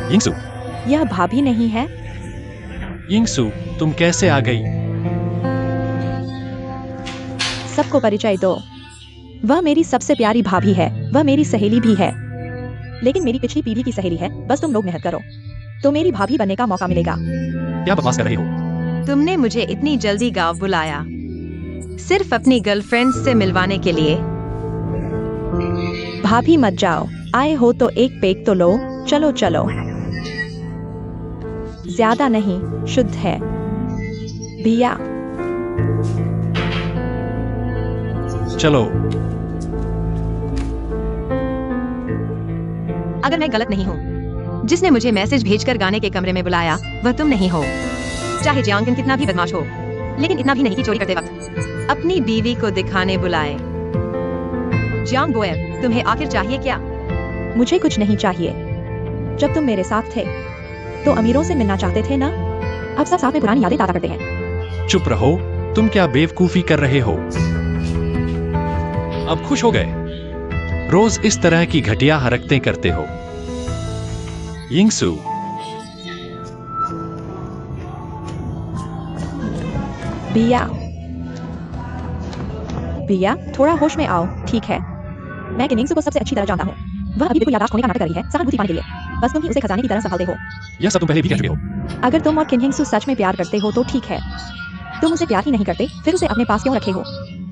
यिंगसू, यह भाभी नहीं है? यिंगसू, तुम कैसे आ गई? सबको परिचय दो। वह मेरी सबसे प्यारी भाभी है, वह मेरी सहेली भी है। लेकिन मेरी पिछली पीढ़ी की सहेली है। बस तुम लोग मेहनत करो तो मेरी भाभी बनने का मौका मिलेगा। क्या बकवास कर रहे हो? तुमने मुझे इतनी जल्दी गाँव बुलाया सिर्फ अपनी गर्लफ्रेंड से मिलवाने के लिए? भाभी मत जाओ, आए हो तो एक पेग तो लो। चलो चलो। ज्यादा नहीं, शुद्ध है। भैया चलो। अगर मैं गलत नहीं हूँ, जिसने मुझे मैसेज भेजकर गाने के कमरे में बुलाया वह तुम नहीं हो। चाहे जियांगन कितना भी बदमाश हो, लेकिन इतना भी नहीं कि चोरी करते वक्त अपनी बीवी को दिखाने बुलाए। जियांग बोयर, तुम्हें आखिर चाहिए क्या? मुझे कुछ नहीं चाहिए। जब तुम मेरे साथ थे तो अमीरों से मिलना चाहते थे ना? अब सब साथ में पुरानी यादें ताज़ा करते हैं। चुप रहो, तुम क्या बेवकूफी कर रहे हो? अब खुश हो गए? रोज इस तरह की घटिया हरकतें करते हो। यिंगसू, भैया भैया थोड़ा होश में आओ, ठीक है? मैं किनिंग्सू को सबसे अच्छी तरह जानता हूँ। वह अभी भी यादाश्त खोने का नाटक कर रही है सहानुभूति पाने के लिए। बस तुम ही उसे खजाने की तरह संभालते हो। यह सब तुम पहले भी कह चुके हो। अगर तुम और किनिंग्सू सच में प्यार करते हो तो ठीक है। तुम उसे प्यार ही नहीं करते, फिर उसे अपने पास क्यों रखे हो?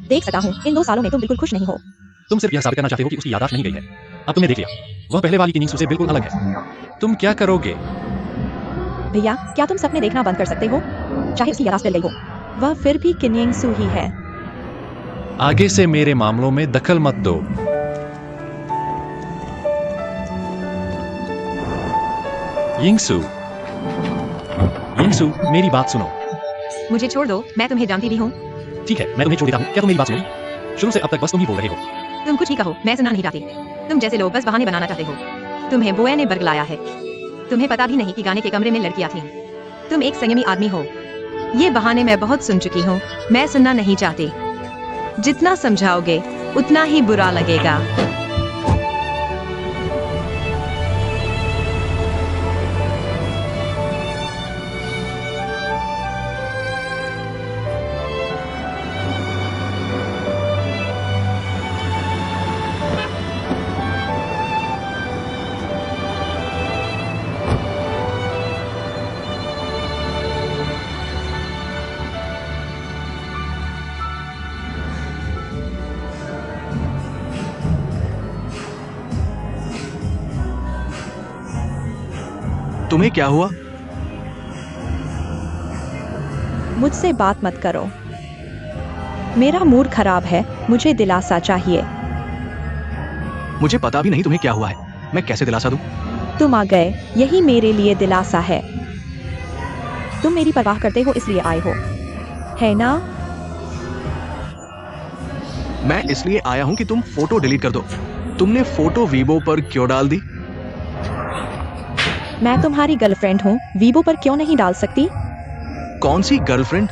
देख सकता हूँ इन 2 सालों में तुम बिल्कुल खुश नहीं हो। तुम सिर्फ यह साबित करना चाहते हो कि उसकी यादाश्त नहीं गई है। अब तुमने देख लिया, वह पहले वाली यिंगसू से बिल्कुल अलग है। तुम क्या करोगे? भैया क्या तुम सपने देखना बंद कर सकते हो? चाहे उसकी यादाश्त मिल गई हो, वह फिर भी किनिंग्सू ही है। आगे से मेरे मामलों में दखल मत दो। यिंगसू, यिंगसू, मेरी बात सुनो। मुझे छोड़ दो, मैं तुम्हें जानती भी हूँ। ठीक है, मैं तुम्हें छोड़ देता हूँ। क्या तुम मेरी बात सुनोगी? शुरू से अब तक बस तुम ही बोल रहे हो। तुम कुछ ही कहो, मैं सुनना नहीं चाहती। तुम जैसे लोग बस बहाने बनाना चाहते हो। तुम्हें बोया ने बरगलाया है। तुम्हें पता भी नहीं कि गाने के कमरे में लड़कियां थीं। तुम एक संयमी आदमी हो। ये बहाने मैं बहुत सुन चुकी हूँ, मैं सुनना नहीं चाहती। जितना समझाओगे उतना ही बुरा लगेगा। तुम्हें क्या हुआ? मुझसे बात मत करो। मेरा मूड खराब है, मुझे दिलासा चाहिए। मुझे पता भी नहीं तुम्हें क्या हुआ है। मैं कैसे दिलासा दूं? तुम आ गए, यही मेरे लिए दिलासा है। तुम मेरी परवाह करते हो इसलिए आए हो, है ना? मैं इसलिए आया हूं कि तुम फोटो डिलीट कर दो। तुमने फोटो वीबो पर क्यों डाल दी? मैं तुम्हारी गर्लफ्रेंड हूँ, वीबो पर क्यों नहीं डाल सकती? कौन सी गर्लफ्रेंड?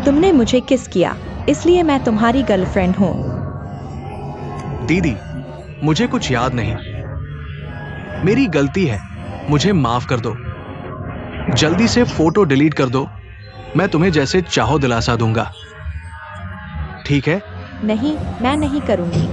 तुमने मुझे किस किया, इसलिए मैं तुम्हारी गर्लफ्रेंड हूँ। दीदी, मुझे कुछ याद नहीं। मेरी गलती है, मुझे माफ कर दो। जल्दी से फोटो डिलीट कर दो। मैं तुम्हें जैसे चाहो दिलासा दूंगा, ठीक है? नहीं, मैं नहीं करूंगी।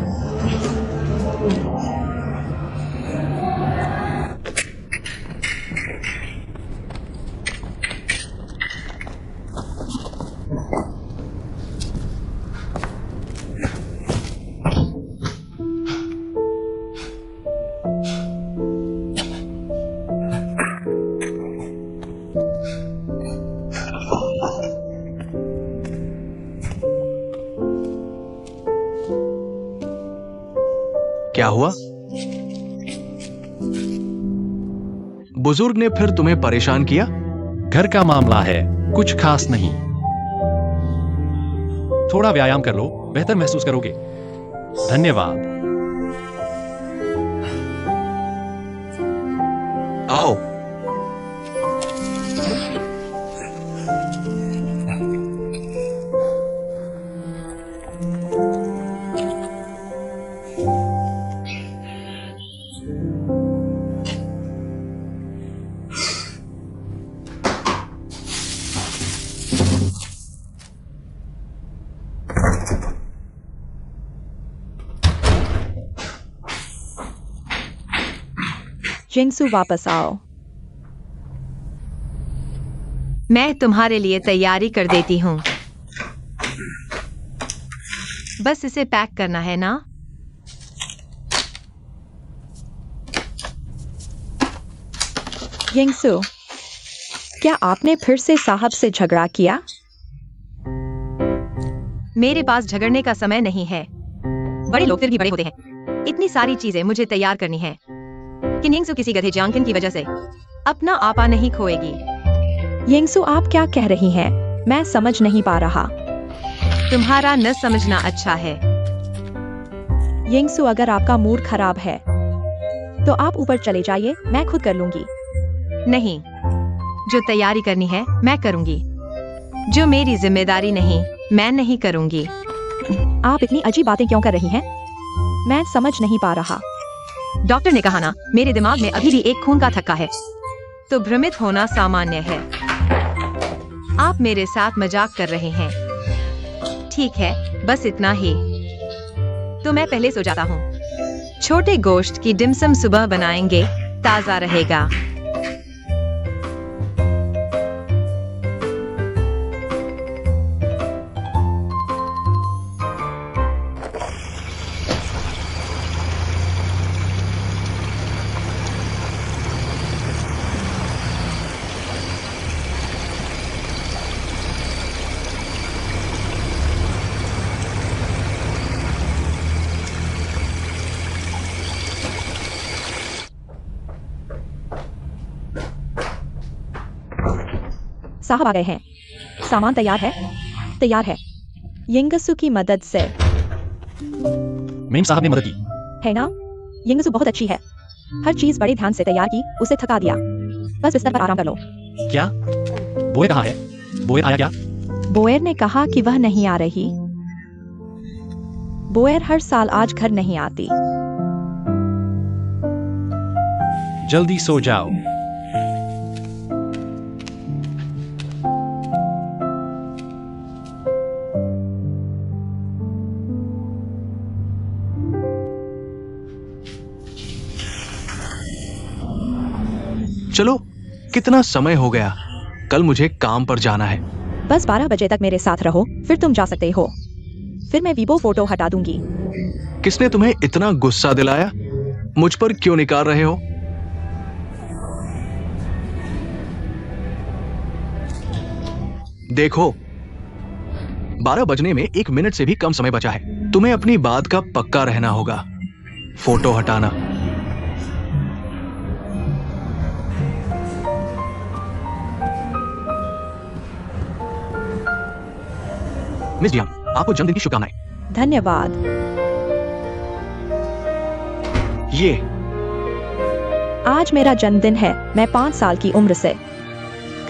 क्या हुआ? बुजुर्ग ने फिर तुम्हें परेशान किया? घर का मामला है, कुछ खास नहीं। थोड़ा व्यायाम कर लो, बेहतर महसूस करोगे। धन्यवाद। आओ। जिंगसू वापस आओ। मैं तुम्हारे लिए तैयारी कर देती हूँ। बस इसे पैक करना है ना? जिंगसू, क्या आपने फिर से साहब से झगड़ा किया? मेरे पास झगड़ने का समय नहीं है। बड़े लोग फिर भी बड़े होते हैं। इतनी सारी चीजें मुझे तैयार करनी है। किन्हिंगसू किसी गधे जांगकिन की वजह से अपना आपा नहीं खोएगी। जिंगसू, आप क्या कह रही हैं? मैं समझ नहीं पा रहा। तुम्हारा न समझना अच्छा है। जिंगसू, अगर आपका मूड खराब है तो आप ऊपर चले जाइए, मैं खुद कर लूंगी। नहीं, जो तैयारी करनी है मैं करूंगी। जो मेरी जिम्मेदारी नहीं, मैं नहीं करूंगी। आप इतनी अजीब बातें क्यों कर रही हैं? मैं समझ नहीं पा रहा। डॉक्टर ने कहा ना, मेरे दिमाग में अभी भी एक खून का थक्का है, तो भ्रमित होना सामान्य है। आप मेरे साथ मजाक कर रहे हैं। ठीक है, बस इतना ही। तो मैं पहले सो जाता हूँ। छोटे गोश्त की डिमसम सुबह बनाएंगे, ताजा रहेगा। साहब आ गए हैं। सामान तैयार है? तैयार है। जिंगसू की मदद से मेम साहब ने मदद की। है ना? जिंगसू बहुत अच्छी है। हर चीज बड़े ध्यान से तैयार की, उसे थका दिया। बस बिस्तर पर आराम कर लो। क्या? बोयर कहाँ है? बोयर आया क्या? बोयर ने कहा कि वह नहीं आ रही। बोयर हर साल आज घर नहीं आती। जल्दी सो जाओ। चलो, कितना समय हो गया। कल मुझे काम पर जाना है। बस 12 बजे तक मेरे साथ रहो, फिर तुम जा सकते हो। फिर मैं वीबो फोटो हटा दूंगी। किसने तुम्हें इतना गुस्सा दिलाया? मुझ पर क्यों निकाल रहे हो? देखो, 12 बजने में 1 मिनट से भी कम समय बचा है। तुम्हें अपनी बात का पक्का रहना होगा। फोटो हटाना। मिस जियांग, आपको जन्मदिन की शुभकामनाएं। धन्यवाद। ये आज मेरा जन्मदिन है। मैं 5 साल की उम्र से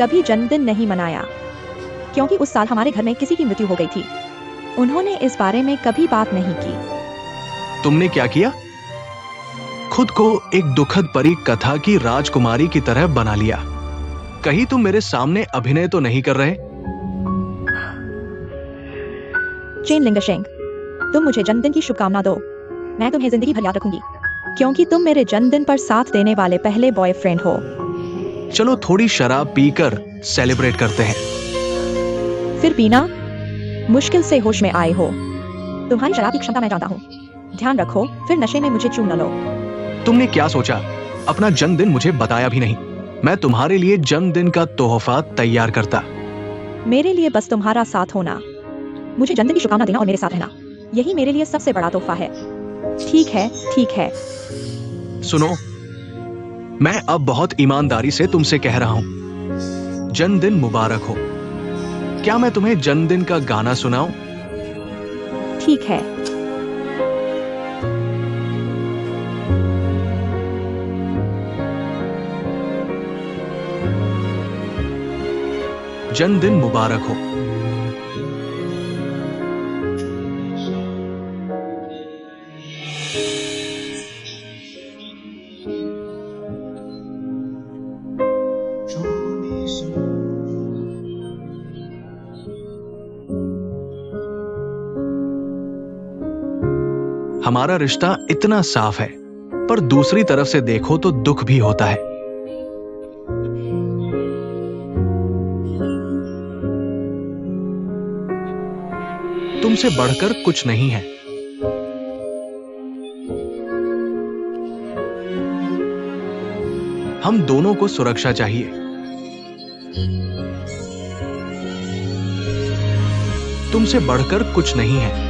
कभी जन्मदिन नहीं मनाया, क्योंकि उस साल हमारे घर में किसी की मृत्यु हो गई थी। उन्होंने इस बारे में कभी बात नहीं की। तुमने क्या किया? खुद को एक दुखद परी कथा की राजकुमारी की तरह बना लिया। कहीं तुम मेरे सामने अभिनय तो नहीं कर रहे? चेन लिंगशेंग, तुम मुझे जन्मदिन की शुभकामना दो। मैं तुम्हें जिंदगी भर याद रखूंगी, क्योंकि तुम मेरे जन्मदिन पर साथ देने वाले पहले बॉयफ्रेंड हो। चलो थोड़ी शराब पीकर सेलिब्रेट करते हैं। फिर पीना? मुश्किल से होश में आए हो। तुम्हारी शराब की क्षमता मैं जानता हूँ। ध्यान रखो, फिर नशे में मुझे चूम न लो। तुमने क्या सोचा? अपना जन्मदिन मुझे बताया भी नहीं। मैं तुम्हारे लिए जन्मदिन का तोहफा तैयार करता। मेरे लिए बस तुम्हारा साथ होना। मुझे जन्मदिन की शुभकामना देना और मेरे साथ रहना, यही मेरे लिए सबसे बड़ा तोहफा है। ठीक है, ठीक है। सुनो, मैं अब बहुत ईमानदारी से तुमसे कह रहा हूं, जन्मदिन मुबारक हो। क्या मैं तुम्हें जन्मदिन का गाना सुनाऊं? ठीक है। जन्मदिन मुबारक हो। हमारा रिश्ता इतना साफ है, पर दूसरी तरफ से देखो तो दुख भी होता है। तुमसे बढ़कर कुछ नहीं है। हम दोनों को सुरक्षा चाहिए। तुमसे बढ़कर कुछ नहीं है।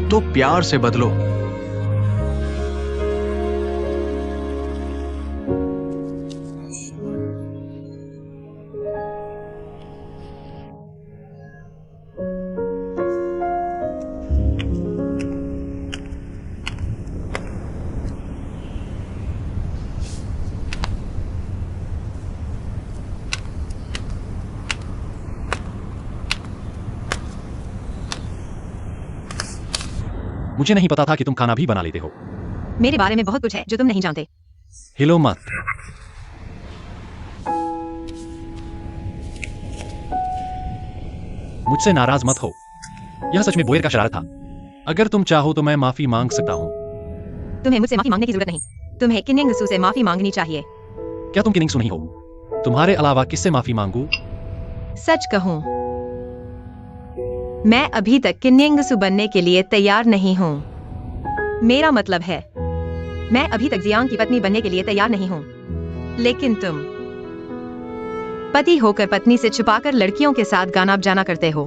तो प्यार से बदलो। मुझे नहीं पता था कि तुम खाना भी बना लेते हो। मेरे बारे में बहुत कुछ है जो तुम नहीं जानते। हिलो मत। मुझसे नाराज मत हो। यह सच में बोयर का शरारत था। अगर तुम चाहो तो मैं माफी मांग सकता हूँ। तुम्हें मुझसे माफी मांगने की जरूरत नहीं। तुम्हें किन्निंगसू से माफी मांगनी चाहिए। क्या तुम किनिंगसू नहीं हो? तुम्हारे अलावा किससे माफी मांगू? सच कहूं, मैं अभी तक किन्निंगसू बनने के लिए तैयार नहीं हूं। मेरा मतलब है, मैं अभी तक जियांग की पत्नी बनने के लिए तैयार नहीं हूं। लेकिन तुम पति होकर पत्नी से छुपाकर लड़कियों के साथ गाना बजाना करते हो।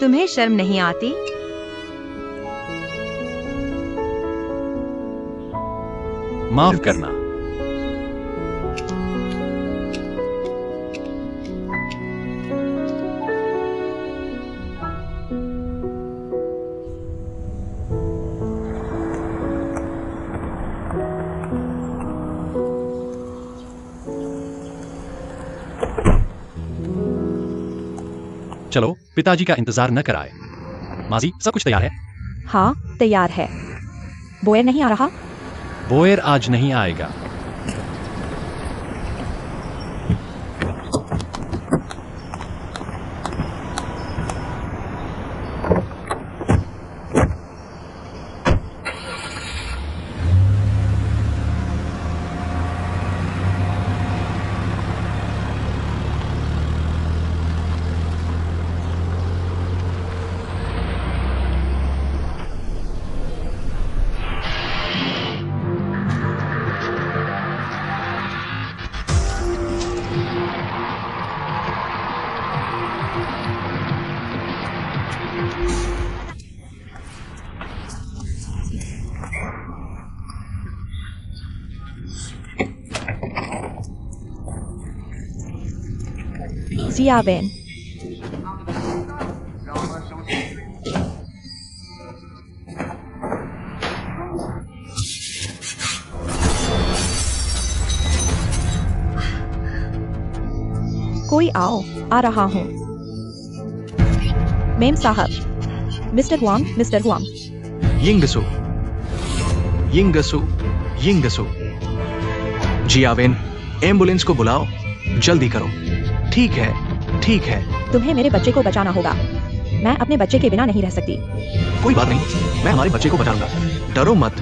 तुम्हें शर्म नहीं आती? माफ करना। चलो पिताजी का इंतजार न कराए। माजी, सब कुछ तैयार है? हाँ, तैयार है। बोयर नहीं आ रहा? बोयर आज नहीं आएगा। जियावेन, कोई आओ, आ रहा हूँ। मेम साहब, mister Huang, mister Huang. Yingsu, Yingsu, Yingsu. Jiawen, ambulance को बुलाओ। जल्दी करो। ठीक है, ठीक है। तुम्हें मेरे बच्चे को बचाना होगा। मैं अपने बच्चे के बिना नहीं रह सकती। कोई बात नहीं, मैं हमारे बच्चे को बचाऊंगा। डरो मत,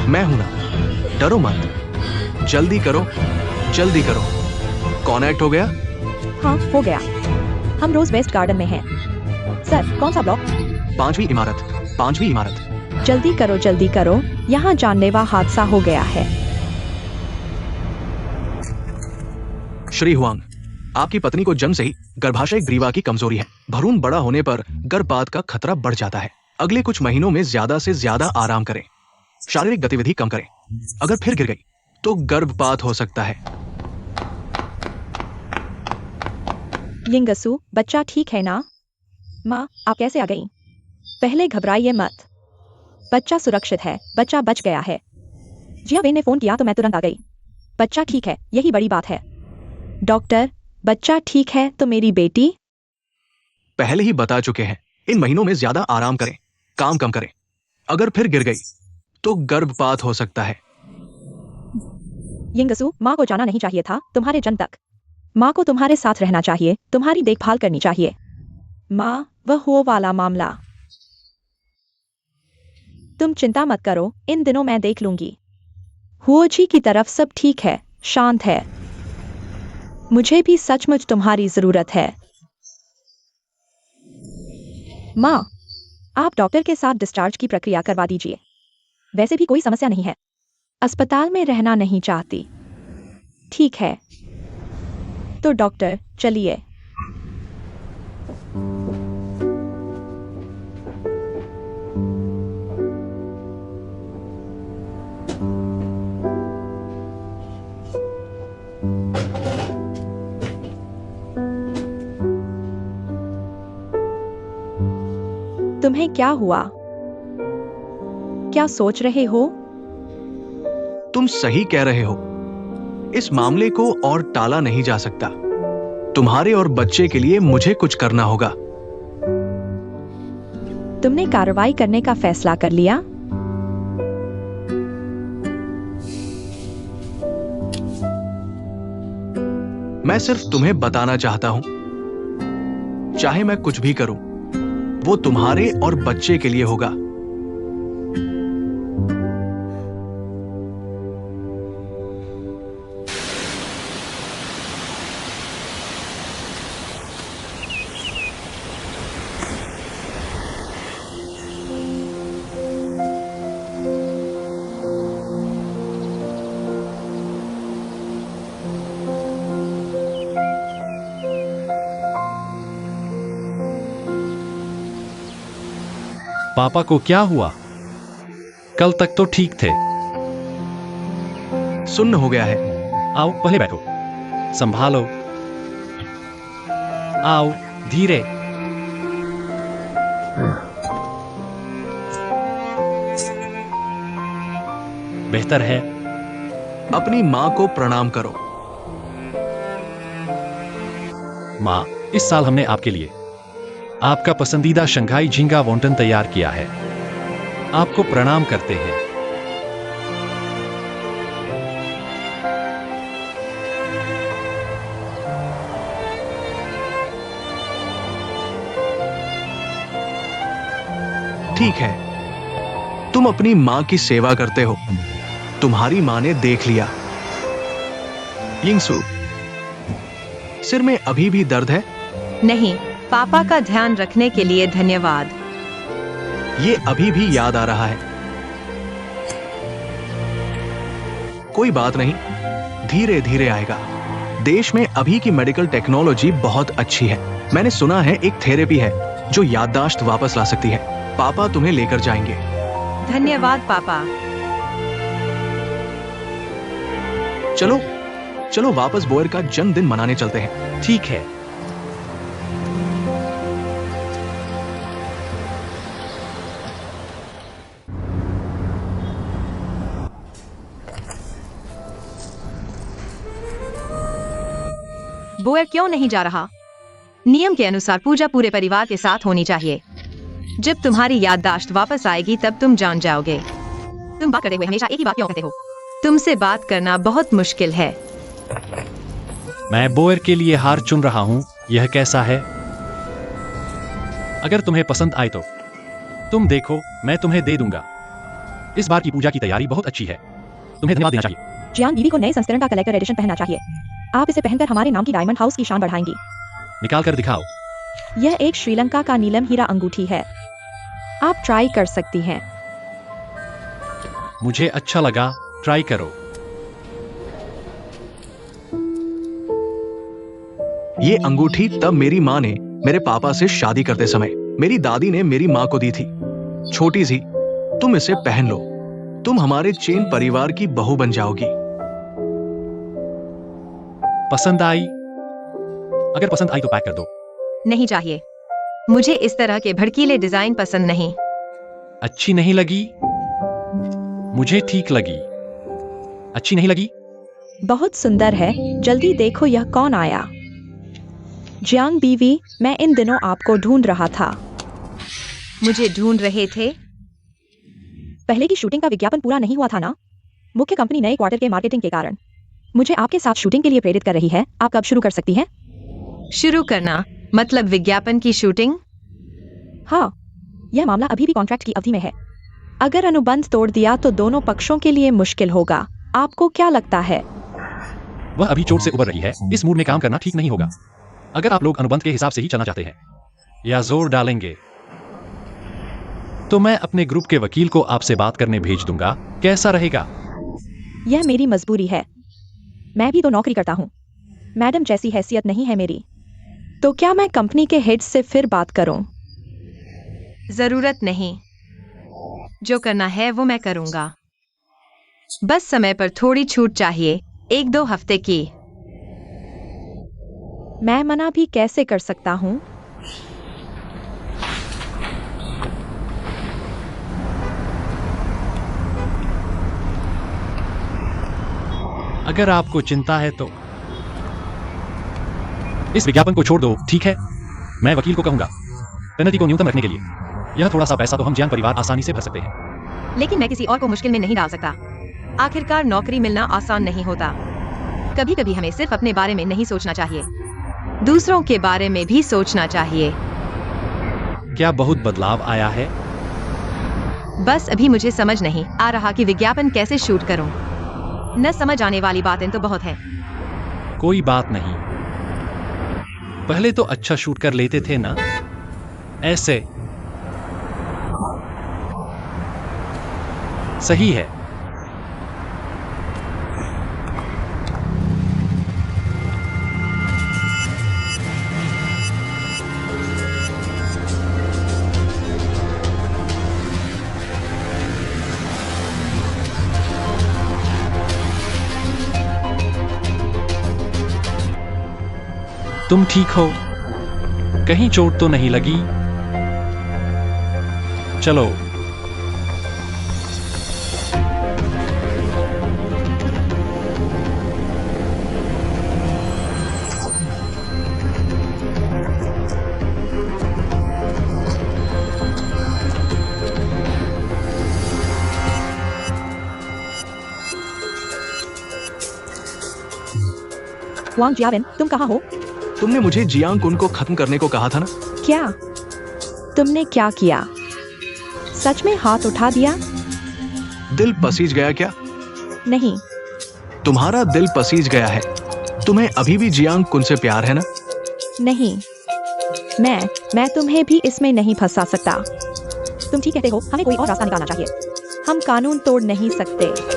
मैं हूं ना। डरो मत। जल्दी करो, जल्दी करो। कनेक्ट हो गया? हाँ, हो गया। हम रोज वेस्ट गार्डन में हैं। सर, कौन सा ब्लॉक? 5वीं इमारत, 5वीं इमारत। जल्दी करो, जल्दी करो। यहाँ जानलेवा हादसा हो गया है। श्री हुआंग, आपकी पत्नी को जन्म से ही गर्भाशय ग्रीवा की कमजोरी है। भ्रूण बड़ा होने पर गर्भपात का खतरा बढ़ जाता है। अगले कुछ महीनों में ज्यादा से ज्यादा आराम करें। शारीरिक गतिविधि कम करें। अगर फिर गिर गई तो गर्भपात हो सकता है। यिंगसू, बच्चा ठीक है ना? माँ, आप कैसे आ गई? पहले घबराइए मत। बच्चा सुरक्षित है। बच्चा बच गया है। जियावेन ने फोन किया तो मैं तुरंत आ गई। बच्चा ठीक है, यही बड़ी बात है। डॉक्टर, बच्चा ठीक है तो मेरी बेटी? पहले ही बता चुके हैं। इन महीनों में ज्यादा आराम करें, काम कम करें। अगर फिर गिर गई तो गर्भपात हो सकता है। यिंगसू, माँ को जाना नहीं चाहिए था तुम्हारे जन्म तक। माँ को तुम्हारे साथ रहना चाहिए, तुम्हारी देखभाल करनी चाहिए। माँ, वह वो वाला मामला। तुम चिंता मत करो, इन दिनों मैं देख लूंगी। हुओ जी की तरफ सब ठीक है, शांत है। मुझे भी सचमुच तुम्हारी जरूरत है। माँ, आप डॉक्टर के साथ डिस्चार्ज की प्रक्रिया करवा दीजिए। वैसे भी कोई समस्या नहीं है। अस्पताल में रहना नहीं चाहती। ठीक है, तो डॉक्टर चलिए। तुम्हें क्या हुआ? क्या सोच रहे हो? तुम सही कह रहे हो। इस मामले को और टाला नहीं जा सकता। तुम्हारे और बच्चे के लिए मुझे कुछ करना होगा। तुमने कार्रवाई करने का फैसला कर लिया? मैं सिर्फ तुम्हें बताना चाहता हूं, चाहे मैं कुछ भी करूं, वो तुम्हारे और बच्चे के लिए होगा। पापा को क्या हुआ? कल तक तो ठीक थे। सुन्न हो गया है। आओ पहले बैठो, संभालो। आओ धीरे। बेहतर है। अपनी मां को प्रणाम करो। माँ, इस साल हमने आपके लिए आपका पसंदीदा शंघाई झींगा वॉन्टन तैयार किया है। आपको प्रणाम करते हैं। ठीक है, तुम अपनी मां की सेवा करते हो। तुम्हारी मां ने देख लिया। यिंगसू, सिर में अभी भी दर्द है? नहीं, पापा का ध्यान रखने के लिए धन्यवाद। ये अभी भी याद आ रहा है। कोई बात नहीं, धीरे धीरे आएगा। देश में अभी की मेडिकल टेक्नोलॉजी बहुत अच्छी है। मैंने सुना है एक थेरेपी है जो याददाश्त वापस ला सकती है। पापा तुम्हें लेकर जाएंगे। धन्यवाद पापा। चलो चलो वापस बोयर का जन्मदिन मनाने चलते हैं। ठीक है। बोयर क्यों नहीं जा रहा? नियम के अनुसार पूजा पूरे परिवार के साथ होनी चाहिए। जब तुम्हारी याददाश्त वापस आएगी तब तुम जान जाओगे। तुम बात करते हुए हमेशा एक ही बात क्यों कहते हो? तुमसे बात करना बहुत मुश्किल है। मैं बोयर के लिए हार चुन रहा हूं। यह कैसा है? अगर तुम्हें पसंद आए तो तुम देखो, मैं तुम्हें दे दूंगा। इस बार की पूजा की तैयारी बहुत अच्छी है। तुम्हें धन्यवाद देना चाहिए। जियांग बीवी को नए संस्करण का कलेक्टर एडिशन पहनना चाहिए। आप इसे पहनकर हमारे नाम की डायमंड हाउस की शान बढ़ाएंगी। निकाल कर दिखाओ। यह एक श्रीलंका का नीलम हीरा अंगूठी है। आप ट्राई कर सकती हैं। मुझे अच्छा लगा, ट्राई करो। ये अंगूठी तब मेरी माँ ने मेरे पापा से शादी करते समय मेरी दादी ने मेरी माँ को दी थी। छोटी सी, तुम इसे पहन लो। तुम हमारे चेन परिवार की बहू बन जाओगी। पसंद आई? अगर पसंद आई तो पैक कर दो। नहीं चाहिए। मुझे इस तरह के भड़कीले डिजाइन पसंद नहीं। अच्छी नहीं लगी? मुझे ठीक लगी। अच्छी नहीं लगी? बहुत सुंदर है। जल्दी देखो यह कौन आया। जियांग बीवी, मैं इन दिनों आपको ढूंढ रहा था। मुझे ढूंढ रहे थे? पहले की शूटिंग का विज्ञापन पूरा नहीं हुआ था ना? मुख्य कंपनी नए क्वार्टर के मार्केटिंग के कारण मुझे आपके साथ शूटिंग के लिए प्रेरित कर रही है। आप कब शुरू कर सकती हैं? शुरू करना मतलब विज्ञापन की शूटिंग? हाँ, यह मामला अभी भी कॉन्ट्रैक्ट की अवधि में है। अगर अनुबंध तोड़ दिया तो दोनों पक्षों के लिए मुश्किल होगा। आपको क्या लगता है? वह अभी चोट से उबर रही है, इस मूड में काम करना ठीक नहीं होगा। अगर आप लोग अनुबंध के हिसाब से ही चलना चाहते हैं या जोर डालेंगे तो मैं अपने ग्रुप के वकील को आपसे बात करने भेज दूंगा। कैसा रहेगा? यह मेरी मजबूरी है, मैं भी तो नौकरी करता हूँ। मैडम जैसी हैसियत नहीं है मेरी। तो क्या मैं कंपनी के हेड से फिर बात करूं? जरूरत नहीं, जो करना है वो मैं करूंगा। बस समय पर थोड़ी छूट चाहिए, 1-2 हफ्ते की। मैं मना भी कैसे कर सकता हूँ? अगर आपको चिंता है तो इस विज्ञापन को छोड़ दो, ठीक है? मैं वकील को कहूंगा पेनल्टी को न्यूनतम रखने के लिए। यह थोड़ा सा पैसा तो हम जियांग परिवार आसानी से भर सकते हैं। लेकिन मैं किसी और को मुश्किल में नहीं डाल सकता। आखिरकार नौकरी मिलना आसान नहीं होता। कभी कभी हमें सिर्फ अपने बारे में नहीं सोचना चाहिए, दूसरों के बारे में भी सोचना चाहिए। क्या बहुत बदलाव आया है? बस अभी मुझे समझ नहीं आ रहा कि विज्ञापन कैसे शूट करूं। न समझ आने वाली बातें तो बहुत हैं। कोई बात नहीं, पहले तो अच्छा शूट कर लेते थे ना, ऐसे। सही है। तुम ठीक हो? कहीं चोट तो नहीं लगी? चलो। वांग जियाविन, तुम कहाँ हो? तुमने मुझे जियांग कुन को खत्म करने को कहा था ना? क्या? तुमने क्या किया? सच में हाथ उठा दिया? दिल पसीज गया क्या? नहीं। तुम्हारा दिल पसीज गया है। तुम्हें अभी भी जियांग कुन से प्यार है ना? नहीं, मैं तुम्हें भी इसमें नहीं फंसा सकता। तुम ठीक कहते हो, हमें कोई और रास्ता निकालना चाहिए। हम कानून तोड़ नहीं सकते।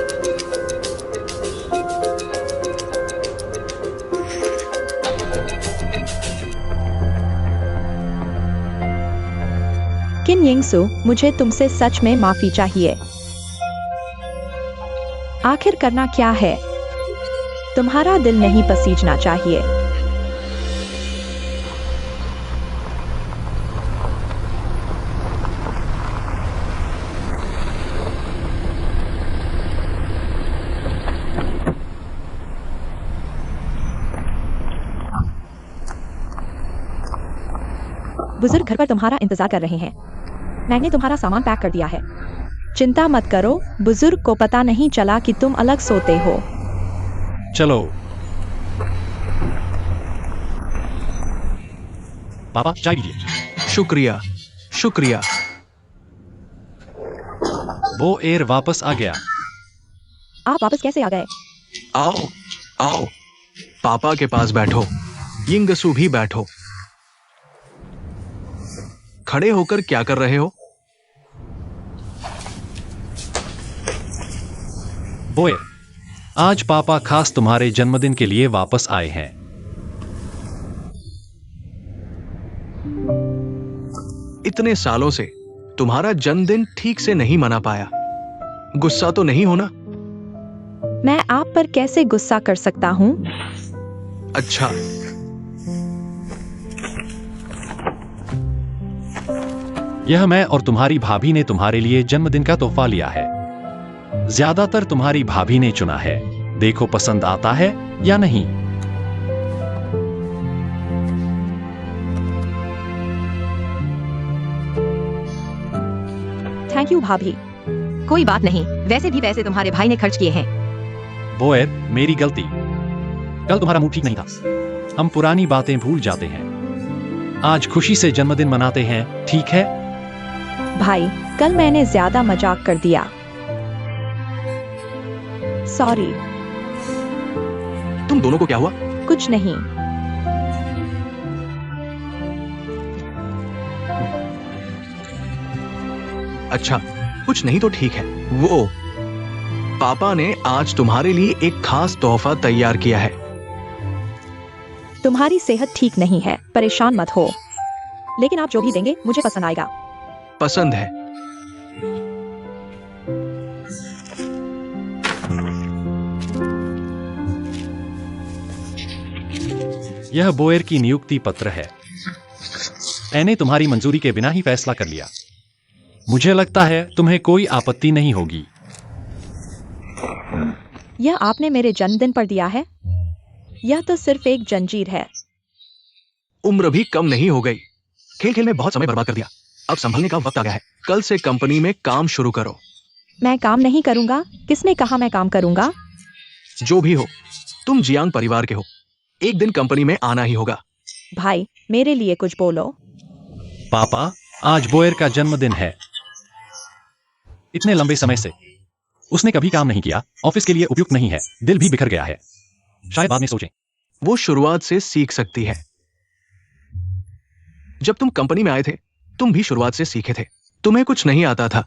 किन यिंगसू, मुझे तुमसे सच में माफी चाहिए। आखिर करना क्या है? तुम्हारा दिल नहीं पसीजना चाहिए। बुजुर्ग घर पर तुम्हारा इंतजार कर रहे हैं। मैंने तुम्हारा सामान पैक कर दिया है। चिंता मत करो, बुजुर्ग को पता नहीं चला कि तुम अलग सोते हो। चलो। पापा, चाय लीजिए। शुक्रिया, शुक्रिया। वो एयर वापस आ गया। आप वापस कैसे आ गए? आओ, आओ। पापा के पास बैठो। यिंगसू भी बैठो। खड़े होकर क्या कर रहे हो? बोए, आज पापा खास तुम्हारे जन्मदिन के लिए वापस आए हैं। इतने सालों से तुम्हारा जन्मदिन ठीक से नहीं मना पाया। गुस्सा तो नहीं होना? मैं आप पर कैसे गुस्सा कर सकता हूँ? अच्छा, यह मैं और तुम्हारी भाभी ने तुम्हारे लिए जन्मदिन का तोहफा लिया है। ज्यादातर तुम्हारी भाभी ने चुना है। देखो पसंद आता है या नहीं। थैंक यू भाभी। कोई बात नहीं, वैसे भी पैसे तुम्हारे भाई ने खर्च किए हैं। बोएर, मेरी गलती। कल तुम्हारा मूड ठीक नहीं था। हम पुरानी बातें भूल जाते हैं। आज खुशी से जन्मदिन मनाते हैं, ठीक है? भाई, कल मैंने ज्यादा मजाक कर दिया। सॉरी। तुम दोनों को क्या हुआ? कुछ नहीं। अच्छा, कुछ नहीं तो ठीक है। वो पापा ने आज तुम्हारे लिए एक खास तोहफा तैयार किया है। तुम्हारी सेहत ठीक नहीं है, परेशान मत हो, लेकिन आप जो भी देंगे मुझे पसंद आएगा। पसंद है। यह बोयर की नियुक्ति पत्र है। मैंने तुम्हारी मंजूरी के बिना ही फैसला कर लिया। मुझे लगता है तुम्हें कोई आपत्ति नहीं होगी। यह आपने मेरे जन्मदिन पर दिया है? यह तो सिर्फ एक जंजीर है। उम्र भी कम नहीं हो गई। खेल खेल में बहुत समय बर्बाद कर दिया। अब संभलने का वक्त आ गया है। कल से कंपनी में काम शुरू करो। मैं काम नहीं करूंगा। किसने कहा मैं काम करूंगा? जो भी हो, तुम जियांग परिवार के हो। एक दिन कंपनी में आना ही होगा। भाई, मेरे लिए कुछ बोलो। पापा, आज बोयर का जन्मदिन है। इतने लंबे समय से उसने कभी काम नहीं किया। ऑफिस के लिए उपयुक्त नहीं है। दिल भी बिखर गया है। शायद बाद में सोचें। वो शुरुआत से सीख सकती है। जब तुम कंपनी में आए थे, तुम भी शुरुआत से सीखे थे। तुम्हें कुछ नहीं आता था।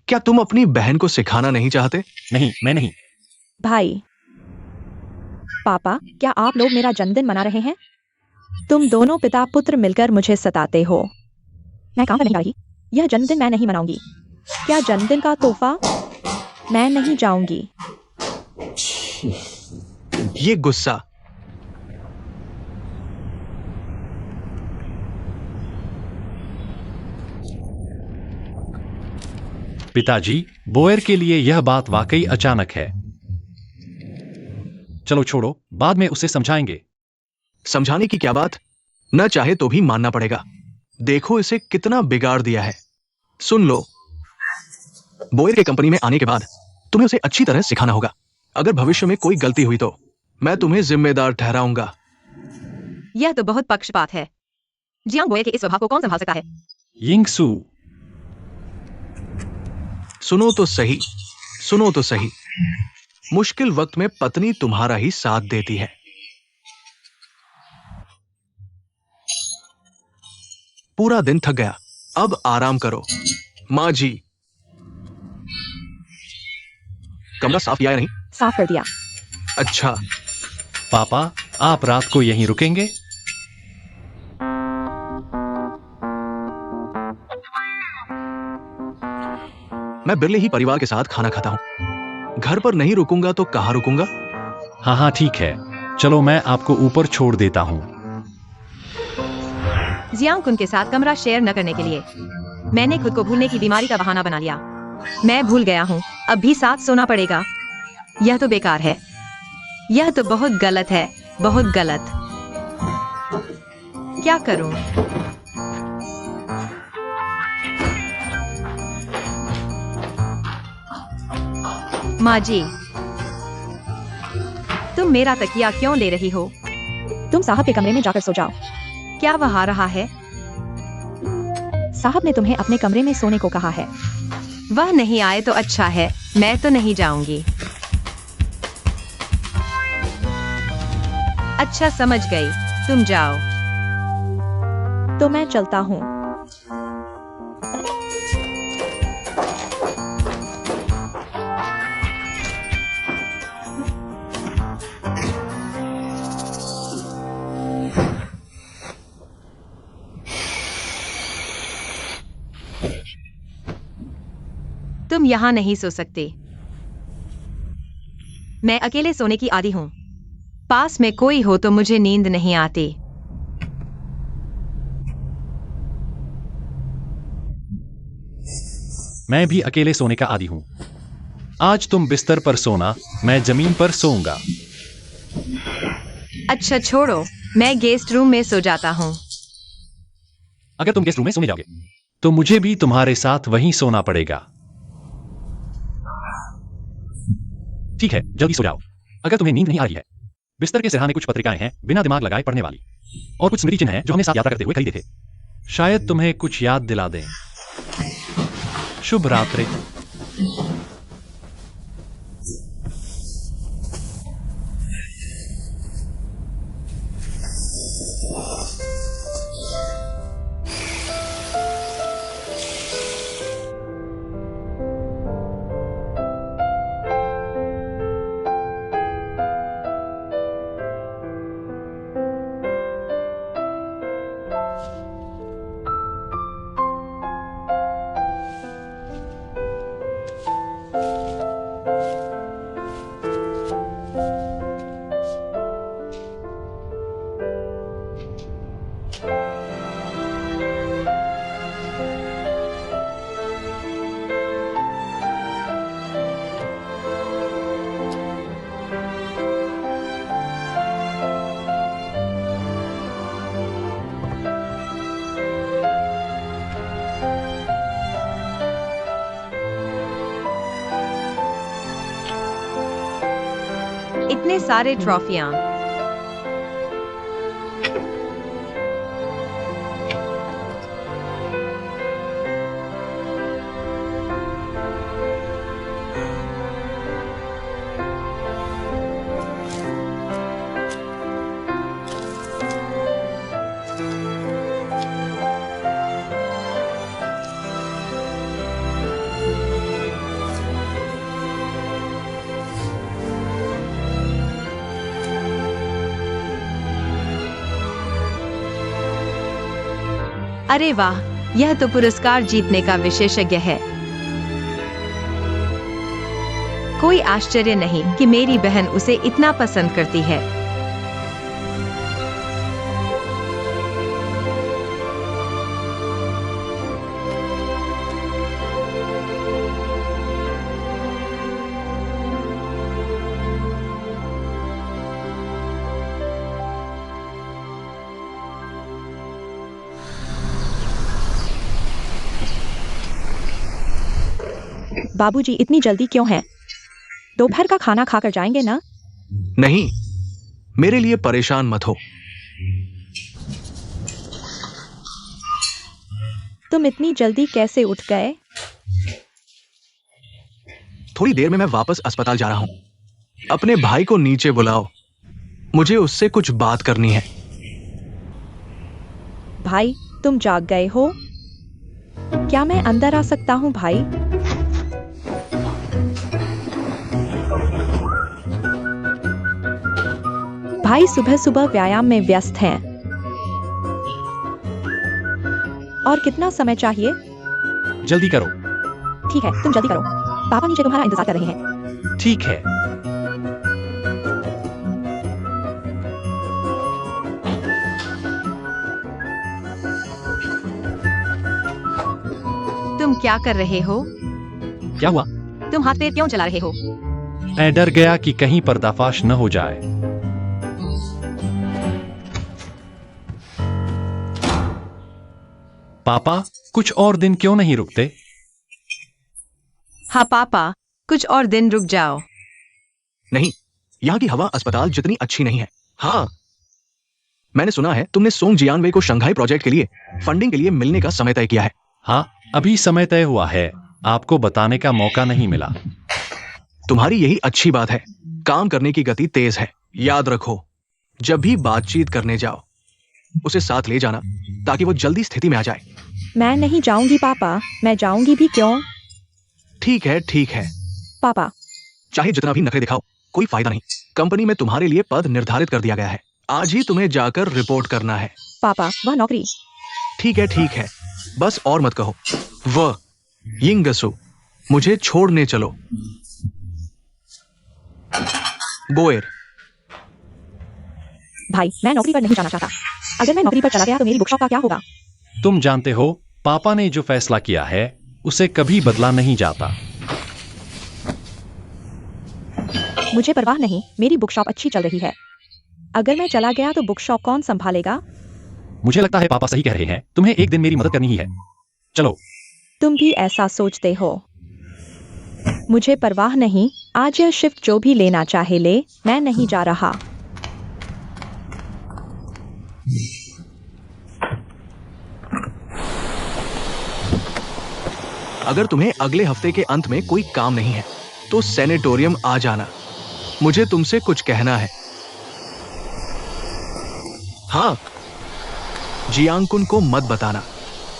क्या तुम अपनी बहन को सिखाना नहीं चाहते? नहीं, मैं नहीं। भाई, पापा, क्या आप लोग मेरा जन्मदिन मना रहे हैं? तुम दोनों पिता पुत्र मिलकर मुझे सताते हो। मैं काम पर नहीं आई। यह जन्मदिन मैं नहीं मनाऊंगी। क्या जन्मदिन का तोहफा? मैं नहीं जाऊंगी। ये गुस्सा। पिताजी, बोयर के लिए यह बात वाकई अचानक है। चलो छोड़ो, बाद में उसे समझाएंगे। समझाने की क्या बात? न चाहे तो भी मानना पड़ेगा। देखो इसे कितना बिगाड़ दिया है। सुन लो, बोयर के कंपनी में आने के बाद तुम्हें उसे अच्छी तरह सिखाना होगा। अगर भविष्य में कोई गलती हुई तो मैं तुम्हें जिम्मेदार ठहराऊंगा। यह तो बहुत पक्षपात है। जियांग बोयर के इस स्वभाव को कौन संभाल सकता है? यिंगसू, सुनो तो सही, सुनो तो सही। मुश्किल वक्त में पत्नी तुम्हारा ही साथ देती है। पूरा दिन थक गया, अब आराम करो। माँ जी, कमरा साफ किया या नहीं? साफ कर दिया। अच्छा। पापा, आप रात को यहीं रुकेंगे? मैं बिरले ही परिवार के साथ खाना खाता हूं। घर पर नहीं रुकूंगा तो कहां रुकूंगा? हाँ हाँ, ठीक है। चलो, मैं आपको ऊपर छोड़ देता हूँ। जियांग कुन के साथ कमरा शेयर न करने के लिए मैंने खुद को भूलने की बीमारी का बहाना बना लिया। मैं भूल गया हूँ, अब भी साथ सोना पड़ेगा। यह तो बेकार है। यह तो बहुत गलत है, बहुत गलत। क्या करूं? माँ जी, तुम मेरा तकिया क्यों ले रही हो? तुम साहब के कमरे में जाकर सो जाओ। क्या वह आ रहा है? साहब ने तुम्हें अपने कमरे में सोने को कहा है। वह नहीं आए तो अच्छा है। मैं तो नहीं जाऊंगी। अच्छा, समझ गई। तुम जाओ। तो मैं चलता हूँ। तुम यहाँ नहीं सो सकते। मैं अकेले सोने की आदी हूँ। पास में कोई हो तो मुझे नींद नहीं आती। मैं भी अकेले सोने का आदी हूँ। आज तुम बिस्तर पर सोना, मैं जमीन पर सोऊंगा। अच्छा छोड़ो, मैं गेस्ट रूम में सो जाता हूँ। अगर तुम गेस्ट रूम में सोने जाओगे तो मुझे भी तुम्हारे साथ वहीं सोना पड़ेगा। ठीक है, जल्दी सो जाओ। अगर तुम्हें नींद नहीं आ रही है, बिस्तर के सिरहाने कुछ पत्रिकाएं हैं बिना दिमाग लगाए पढ़ने वाली, और कुछ स्मृति चिन्ह हैं जो हमने साथ यात्रा करते हुए खरीदे थे। शायद तुम्हें कुछ याद दिला दें। शुभ रात्रि। इतने सारे ट्रॉफियां। अरे वाह, यह तो पुरस्कार जीतने का विशेषज्ञ है। कोई आश्चर्य नहीं कि मेरी बहन उसे इतना पसंद करती है। बाबूजी इतनी जल्दी क्यों है? दोपहर का खाना खाकर जाएंगे ना? नहीं, मेरे लिए परेशान मत हो। तुम इतनी जल्दी कैसे उठ गए? थोड़ी देर में मैं वापस अस्पताल जा रहा हूं। अपने भाई को नीचे बुलाओ, मुझे उससे कुछ बात करनी है। भाई, तुम जाग गए हो? क्या मैं अंदर आ सकता हूँ भाई? भाई सुबह सुबह व्यायाम में व्यस्त हैं। और कितना समय चाहिए? जल्दी करो। ठीक है, तुम जल्दी करो। पापा नीचे तुम्हारा इंतजार कर रहे हैं। ठीक है। तुम क्या कर रहे हो? क्या हुआ? तुम हाथ पैर क्यों चला रहे हो? मैं डर गया कि कहीं पर्दाफाश न हो जाए। पापा, कुछ और दिन क्यों नहीं रुकते? हाँ पापा, कुछ और दिन रुक जाओ। नहीं, यहाँ की हवा अस्पताल जितनी अच्छी नहीं है। हाँ, मैंने सुना है तुमने सोंग जियानवे को शंघाई प्रोजेक्ट के लिए फंडिंग के लिए मिलने का समय तय किया है। हाँ, अभी समय तय हुआ है। आपको बताने का मौका नहीं मिला। तुम्हारी यही अच्छी बात है, काम करने की गति तेज है। याद रखो, जब भी बातचीत करने जाओ उसे साथ ले जाना ताकि वो जल्दी स्थिति में आ जाए। मैं नहीं जाऊंगी पापा। मैं जाऊंगी भी क्यों? ठीक है, ठीक है। पापा, चाहे जितना भी नखरे दिखाओ, कोई फायदा नहीं। कंपनी में तुम्हारे लिए पद निर्धारित कर दिया गया है। आज ही तुम्हें जाकर रिपोर्ट करना है। पापा, वह नौकरी। ठीक है, ठीक है, बस और मत कहो। वह यिंगसु, मुझे छोड़ने चलो। बोएर, भाई, मैं नौकरी पर नहीं जाना चाहता। अगर मैं नौकरी पर चला गया तो मेरी बुकशॉप का क्या होगा? तुम जानते हो, पापा ने जो फैसला किया है उसे कभी बदला नहीं जाता। मुझे परवाह नहीं, मेरी बुकशॉप अच्छी चल रही है। अगर मैं चला गया तो बुकशॉप कौन संभालेगा? मुझे लगता है पापा सही कह रहे हैं। तुम्हें एक दिन मेरी मदद करनी ही है। चलो। तुम भी ऐसा सोचते हो? मुझे परवाह नहीं, आज यह शिफ्ट जो भी लेना चाहे ले, मैं नहीं जा रहा। अगर तुम्हें अगले हफ्ते के अंत में कोई काम नहीं है तो सैनिटोरियम आ जाना। मुझे तुमसे कुछ कहना है। हाँ, जियांगकुन को मत बताना।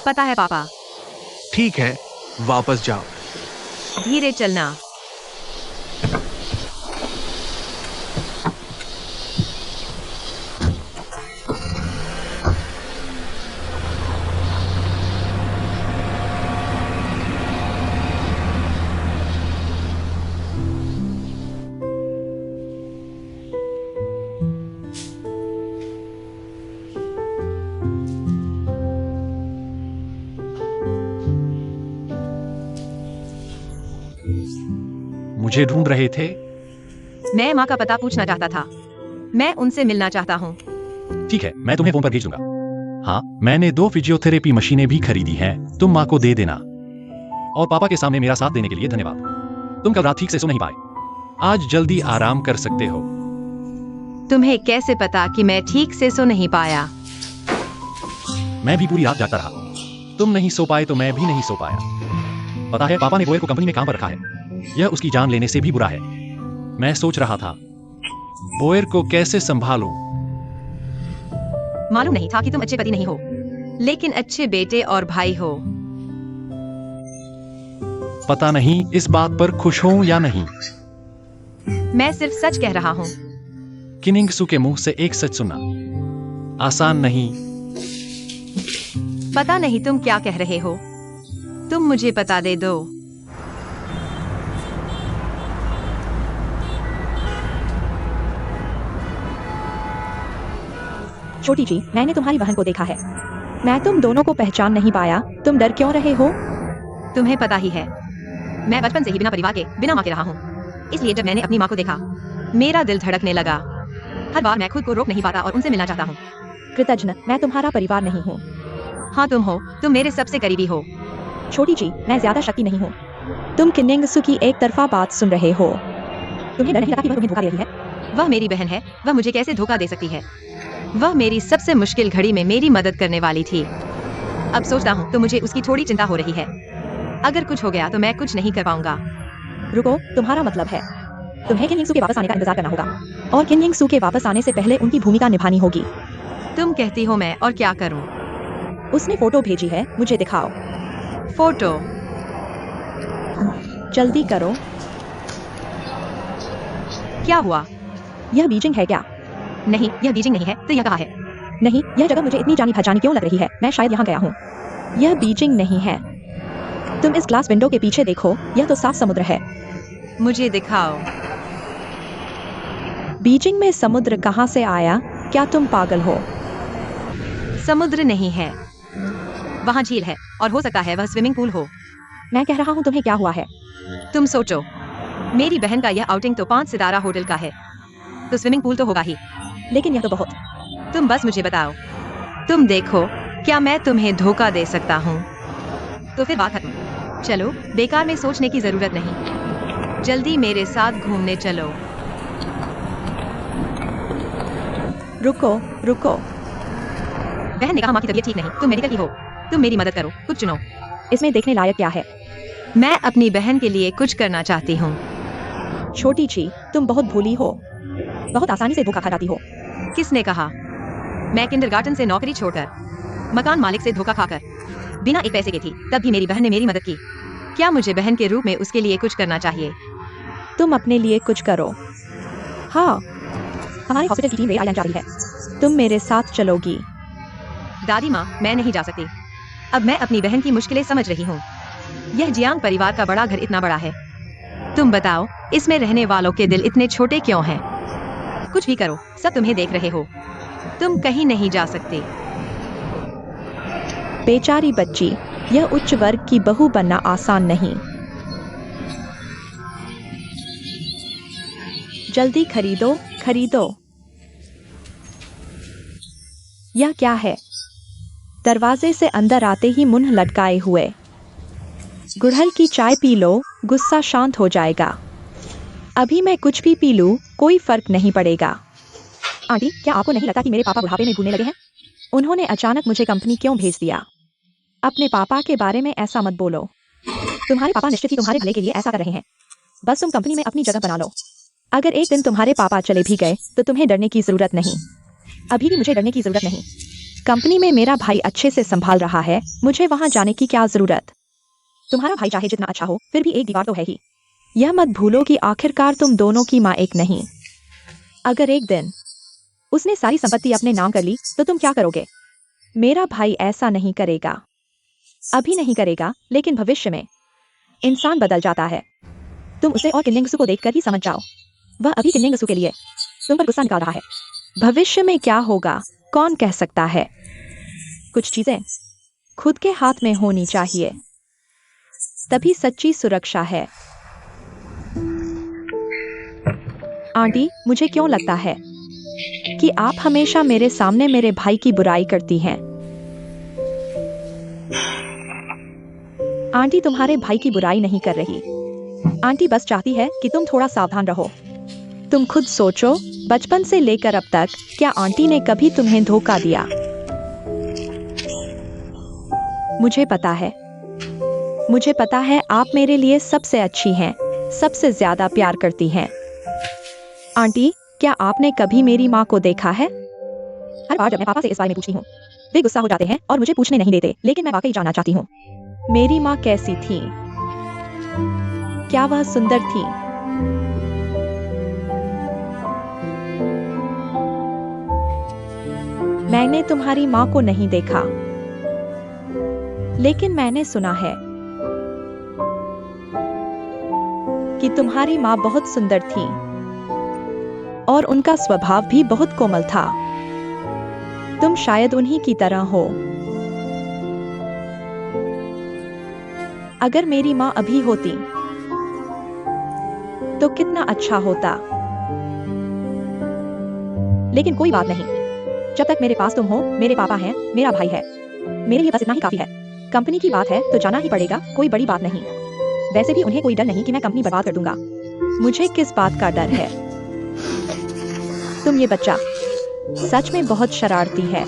पता है पापा। ठीक है, वापस जाओ। धीरे चलना। मुझे ढूंढ रहे थे? मैं माँ का पता पूछना चाहता था। मैं उनसे मिलना चाहता हूँ। ठीक है, मैं तुम्हें फोन पर भेज दूंगा। हाँ, मैंने 2 फिजियोथेरेपी मशीनें भी खरीदी हैं। तुम माँ को दे देना। और पापा के सामने मेरा साथ देने के लिए धन्यवाद। तुम कल रात ठीक से सो नहीं पाए। आज जल्दी आराम कर सकते हो। तुम्हें कैसे पता कि मैं ठीक से सो नहीं पाया? मैं भी पूरी रात जागता रहा। तुम नहीं सो पाए तो मैं भी नहीं सो पाया। पता है, पापा ने बोयर को कंपनी में काम पर रखा है। यह उसकी जान लेने से भी बुरा है। मैं सोच रहा था बोयर को कैसे संभालूं। मालूम नहीं था कि तुम अच्छे पति नहीं हो, लेकिन अच्छे बेटे और भाई हो। पता नहीं इस बात पर खुश हो या नहीं। मैं सिर्फ सच कह रहा हूँ। किनिंगसू के मुंह से एक सच सुनना आसान नहीं। पता नहीं तुम क्या कह रहे हो। तुम मुझे पता दे दो। छोटी जी, मैंने तुम्हारी बहन को देखा है। मैं तुम दोनों को पहचान नहीं पाया। तुम डर क्यों रहे हो? तुम्हें पता ही है, मैं बचपन से ही बिना परिवार के, बिना माँ के रहा हूँ। इसलिए जब मैंने अपनी माँ को देखा, मेरा दिल धड़कने लगा। हर बार मैं खुद को रोक नहीं पाता और उनसे मिलना चाहता हूँ। कृतज्ञ, मैं तुम्हारा परिवार नहीं हूँ। हाँ तुम हो। तुम मेरे सबसे करीबी हो। छोटी जी, मैं ज्यादा शक्ति नहीं हूँ। तुम किनिंगसू की एक तरफा बात सुन रहे हो। तुम्हें डर नहीं लगा कि वह तुम्हें धोखा दे रही है? वह मेरी बहन है। वह मुझे कैसे धोखा दे सकती है? वह मेरी सबसे मुश्किल घड़ी में मेरी मदद करने वाली थी। अब सोचता हूँ तो मुझे उसकी थोड़ी चिंता हो रही है। अगर कुछ हो गया तो मैं कुछ नहीं कर पाऊंगा। रुको, तुम्हारा मतलब है तुम्हें किनिंगसू के वापस आने का इंतजार करना होगा और किनिंगसू के वापस आने से पहले उनकी भूमिका निभानी होगी। तुम कहती हो मैं और क्या करूं? उसने फोटो भेजी है, मुझे दिखाओ। फोटो? जल्दी करो। क्या हुआ? यह बीजिंग है क्या? नहीं, यह बीजिंग नहीं है। तो यह कहाँ है? नहीं, यह जगह मुझे इतनी जानी पहचानी क्यों लग रही है? मैं शायद यहाँ गया हूँ। यह बीजिंग नहीं है। तुम इस ग्लास विंडो के पीछे देखो, यह तो साफ समुद्र है। मुझे दिखाओ। बीजिंग में समुद्र कहाँ से आया? क्या तुम पागल हो? समुद्र नहीं है, वहाँ झील है और हो सकता है वह स्विमिंग पूल हो। मैं कह रहा हूँ, तुम्हें क्या हुआ है? तुम सोचो, मेरी बहन का यह आउटिंग तो 5 सितारा होटल का है, तो स्विमिंग पूल तो होगा ही। लेकिन यह तो बहुत। तुम बस मुझे बताओ। तुम देखो, क्या मैं तुम्हें धोखा दे सकता हूँ? तो फिर बात खत्म। चलो, बेकार में सोचने की जरूरत नहीं। जल्दी मेरे साथ घूमने चलो। रुको रुको। बहन ने कहा माँ की तबीयत ठीक नहीं, तुम मेडिकल की हो। तुम मेरी मदद करो, कुछ चुनो। इसमें देखने लायक क्या है? मैं अपनी बहन के लिए कुछ करना चाहती हूँ। छोटी जी, तुम बहुत भोली हो। बहुत आसानी से धोखा खा जाती हो। किसने कहा? मैं किंडरगार्टन से नौकरी छोड़कर, मकान मालिक से धोखा खाकर, बिना एक पैसे के थी, तब भी मेरी बहन ने मेरी मदद की। क्या मुझे बहन के रूप में उसके लिए कुछ करना चाहिए? तुम अपने लिए कुछ करो। हाँ, हमारे हॉस्पिटल की टीम रेड आइलैंड जा रही है। तुम मेरे साथ चलोगी? दादी माँ, मैं नहीं जा सकती। अब मैं अपनी बहन की मुश्किलें समझ रही हूँ। यह जियांग परिवार का बड़ा घर इतना बड़ा है। तुम बताओ, इसमें रहने वालों के दिल इतने छोटे क्यों हैं? कुछ भी करो, सब तुम्हें देख रहे हो। तुम कहीं नहीं जा सकते। बेचारी बच्ची, यह उच्च वर्ग की बहू बनना आसान नहीं। जल्दी खरीदो, खरीदो। यह क्या है? दरवाजे से अंदर आते ही मुंह लटकाए हुए। गुड़हल की चाय पी लो, गुस्सा शांत हो जाएगा। अभी मैं कुछ भी पी लूं, कोई फर्क नहीं पड़ेगा। आंटी, क्या आपको नहीं लगता कि मेरे पापा बुढ़ापे में भूलने लगे हैं? उन्होंने अचानक मुझे कंपनी क्यों भेज दिया? अपने पापा के बारे में ऐसा मत बोलो। तुम्हारे पापा निश्चित ही तुम्हारे भले के लिए ऐसा कर रहे हैं। बस तुम कंपनी में अपनी जगह बना लो। अगर एक दिन तुम्हारे पापा चले भी गए तो तुम्हें डरने की जरूरत नहीं। अभी भी मुझे डरने की जरूरत नहीं। कंपनी में मेरा भाई अच्छे से संभाल रहा है, मुझे वहां जाने की क्या जरूरत। तुम्हारा भाई चाहे जितना अच्छा हो फिर भी एक दीवार तो है ही। यह मत भूलो कि आखिरकार तुम दोनों की माँ एक नहीं। अगर एक दिन उसने सारी संपत्ति अपने नाम कर ली तो तुम क्या करोगे? मेरा भाई ऐसा नहीं करेगा। अभी नहीं करेगा, लेकिन भविष्य में इंसान बदल जाता है। तुम उसे और किन्निंगसू को देखकर ही समझ जाओ। वह अभी किन्निंगसू के लिए तुम पर गुस्सा निकाल रहा है। भविष्य में क्या होगा कौन कह सकता है। कुछ चीजें खुद के हाथ में होनी चाहिए, तभी सच्ची सुरक्षा है। आंटी, मुझे क्यों लगता है कि आप हमेशा मेरे सामने मेरे भाई की बुराई करती हैं। आंटी तुम्हारे भाई की बुराई नहीं कर रही। आंटी बस चाहती है कि तुम थोड़ा सावधान रहो। तुम खुद सोचो, बचपन से लेकर अब तक क्या आंटी ने कभी तुम्हें धोखा दिया? मुझे पता है आप मेरे लिए सबसे अच्छी हैं, सबसे ज्यादा प्यार करती हैं। आंटी, क्या आपने कभी मेरी माँ को देखा है? हर बार जब मैं पापा से इस बारे में पूछती हूँ वे गुस्सा हो जाते हैं और मुझे पूछने नहीं देते, लेकिन मैं वाकई जानना चाहती हूँ। मेरी माँ कैसी थी? क्या वह सुंदर थी? मैंने तुम्हारी माँ को नहीं देखा, लेकिन मैंने सुना है कि तुम्हारी माँ बहुत सुंदर थी और उनका स्वभाव भी बहुत कोमल था। तुम शायद उन्हीं की तरह हो। अगर मेरी माँ अभी होती तो कितना अच्छा होता। लेकिन कोई बात नहीं, जब तक मेरे पास तुम हो, मेरे पापा हैं, मेरा भाई है, मेरे लिए बस इतना ही काफी है। कंपनी की बात है तो जाना ही पड़ेगा, कोई बड़ी बात नहीं। वैसे भी उन्हें कोई डर नहीं कि मैं कंपनी बर्बाद कर दूंगा। मुझे किस बात का डर है? तुम ये बच्चा सच में बहुत शरारती है।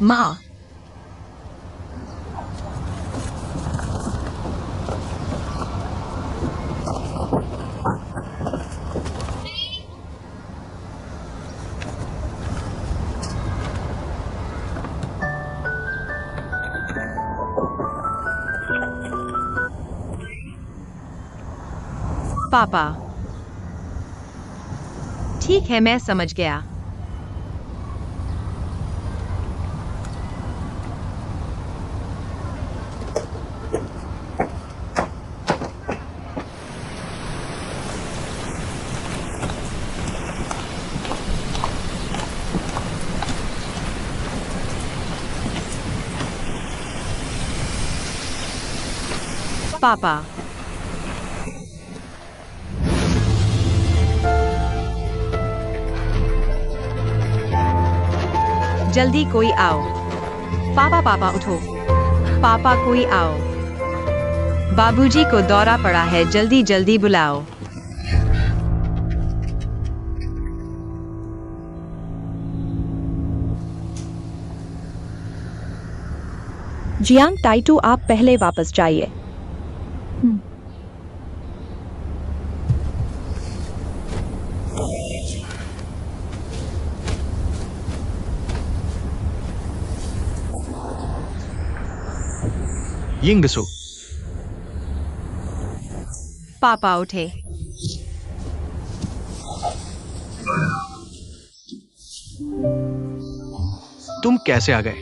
माँ, पापा, ठीक है, मैं समझ गया। पापा, जल्दी कोई आओ। पापा, पापा उठो। पापा, कोई आओ। बाबूजी को दौरा पड़ा है, जल्दी जल्दी बुलाओ। जियांग टाइटू, आप पहले वापस जाइए। यिंगसू, पापा उठे। तुम कैसे आ गए?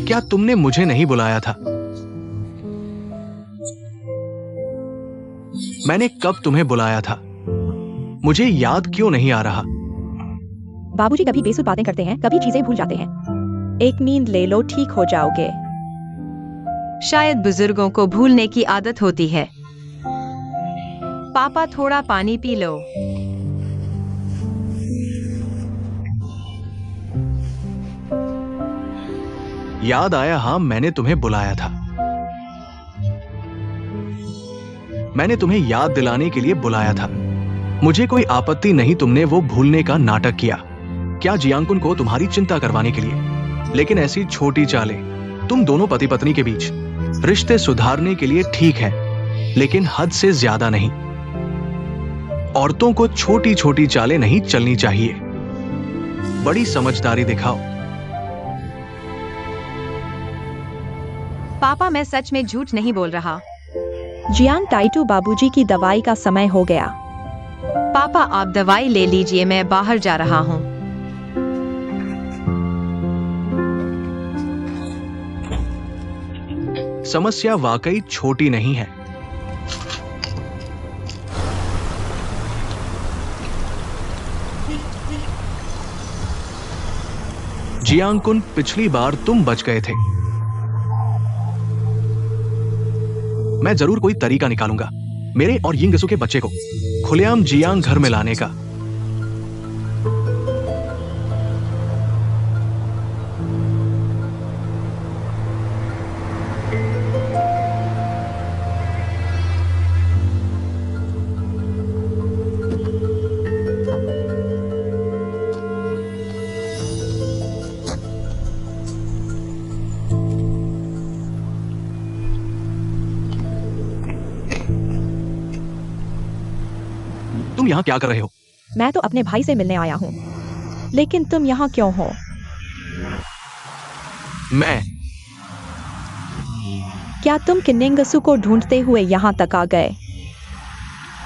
क्या तुमने मुझे नहीं बुलाया था? मैंने कब तुम्हें बुलाया था? मुझे याद क्यों नहीं आ रहा? बाबूजी कभी बेसुध बातें करते हैं, कभी चीजें भूल जाते हैं। एक नींद ले लो, ठीक हो जाओगे। शायद बुजुर्गों को भूलने की आदत होती है। पापा, थोड़ा पानी पी लो। याद आया, हाँ, मैंने तुम्हें बुलाया था। मैंने तुम्हें याद दिलाने के लिए बुलाया था। मुझे कोई आपत्ति नहीं तुमने वो भूलने का नाटक किया, क्या जियांकुन को तुम्हारी चिंता करवाने के लिए। लेकिन ऐसी छोटी चालें तुम दोनों पति पत्नी के बीच रिश्ते सुधारने के लिए ठीक है, लेकिन हद से ज्यादा नहीं। औरतों को छोटी छोटी चालें नहीं चलनी चाहिए, बड़ी समझदारी दिखाओ। पापा मैं सच में झूठ नहीं बोल रहा। जियांग टाइटू बाबूजी की दवाई का समय हो गया। पापा आप दवाई ले लीजिए, मैं बाहर जा रहा हूँ। समस्या वाकई छोटी नहीं है। जियांकुन, पिछली बार तुम बच गए थे। मैं जरूर कोई तरीका निकालूंगा मेरे और यिंगसू के बच्चे को खुलेआम जियांग घर में लाने का। तुम यहां क्या कर रहे हो? मैं तो अपने भाई से मिलने आया हूँ, लेकिन तुम यहाँ क्यों हो? मैं क्या तुम किन्निंगसू को ढूंढते हुए यहाँ तक आ गए?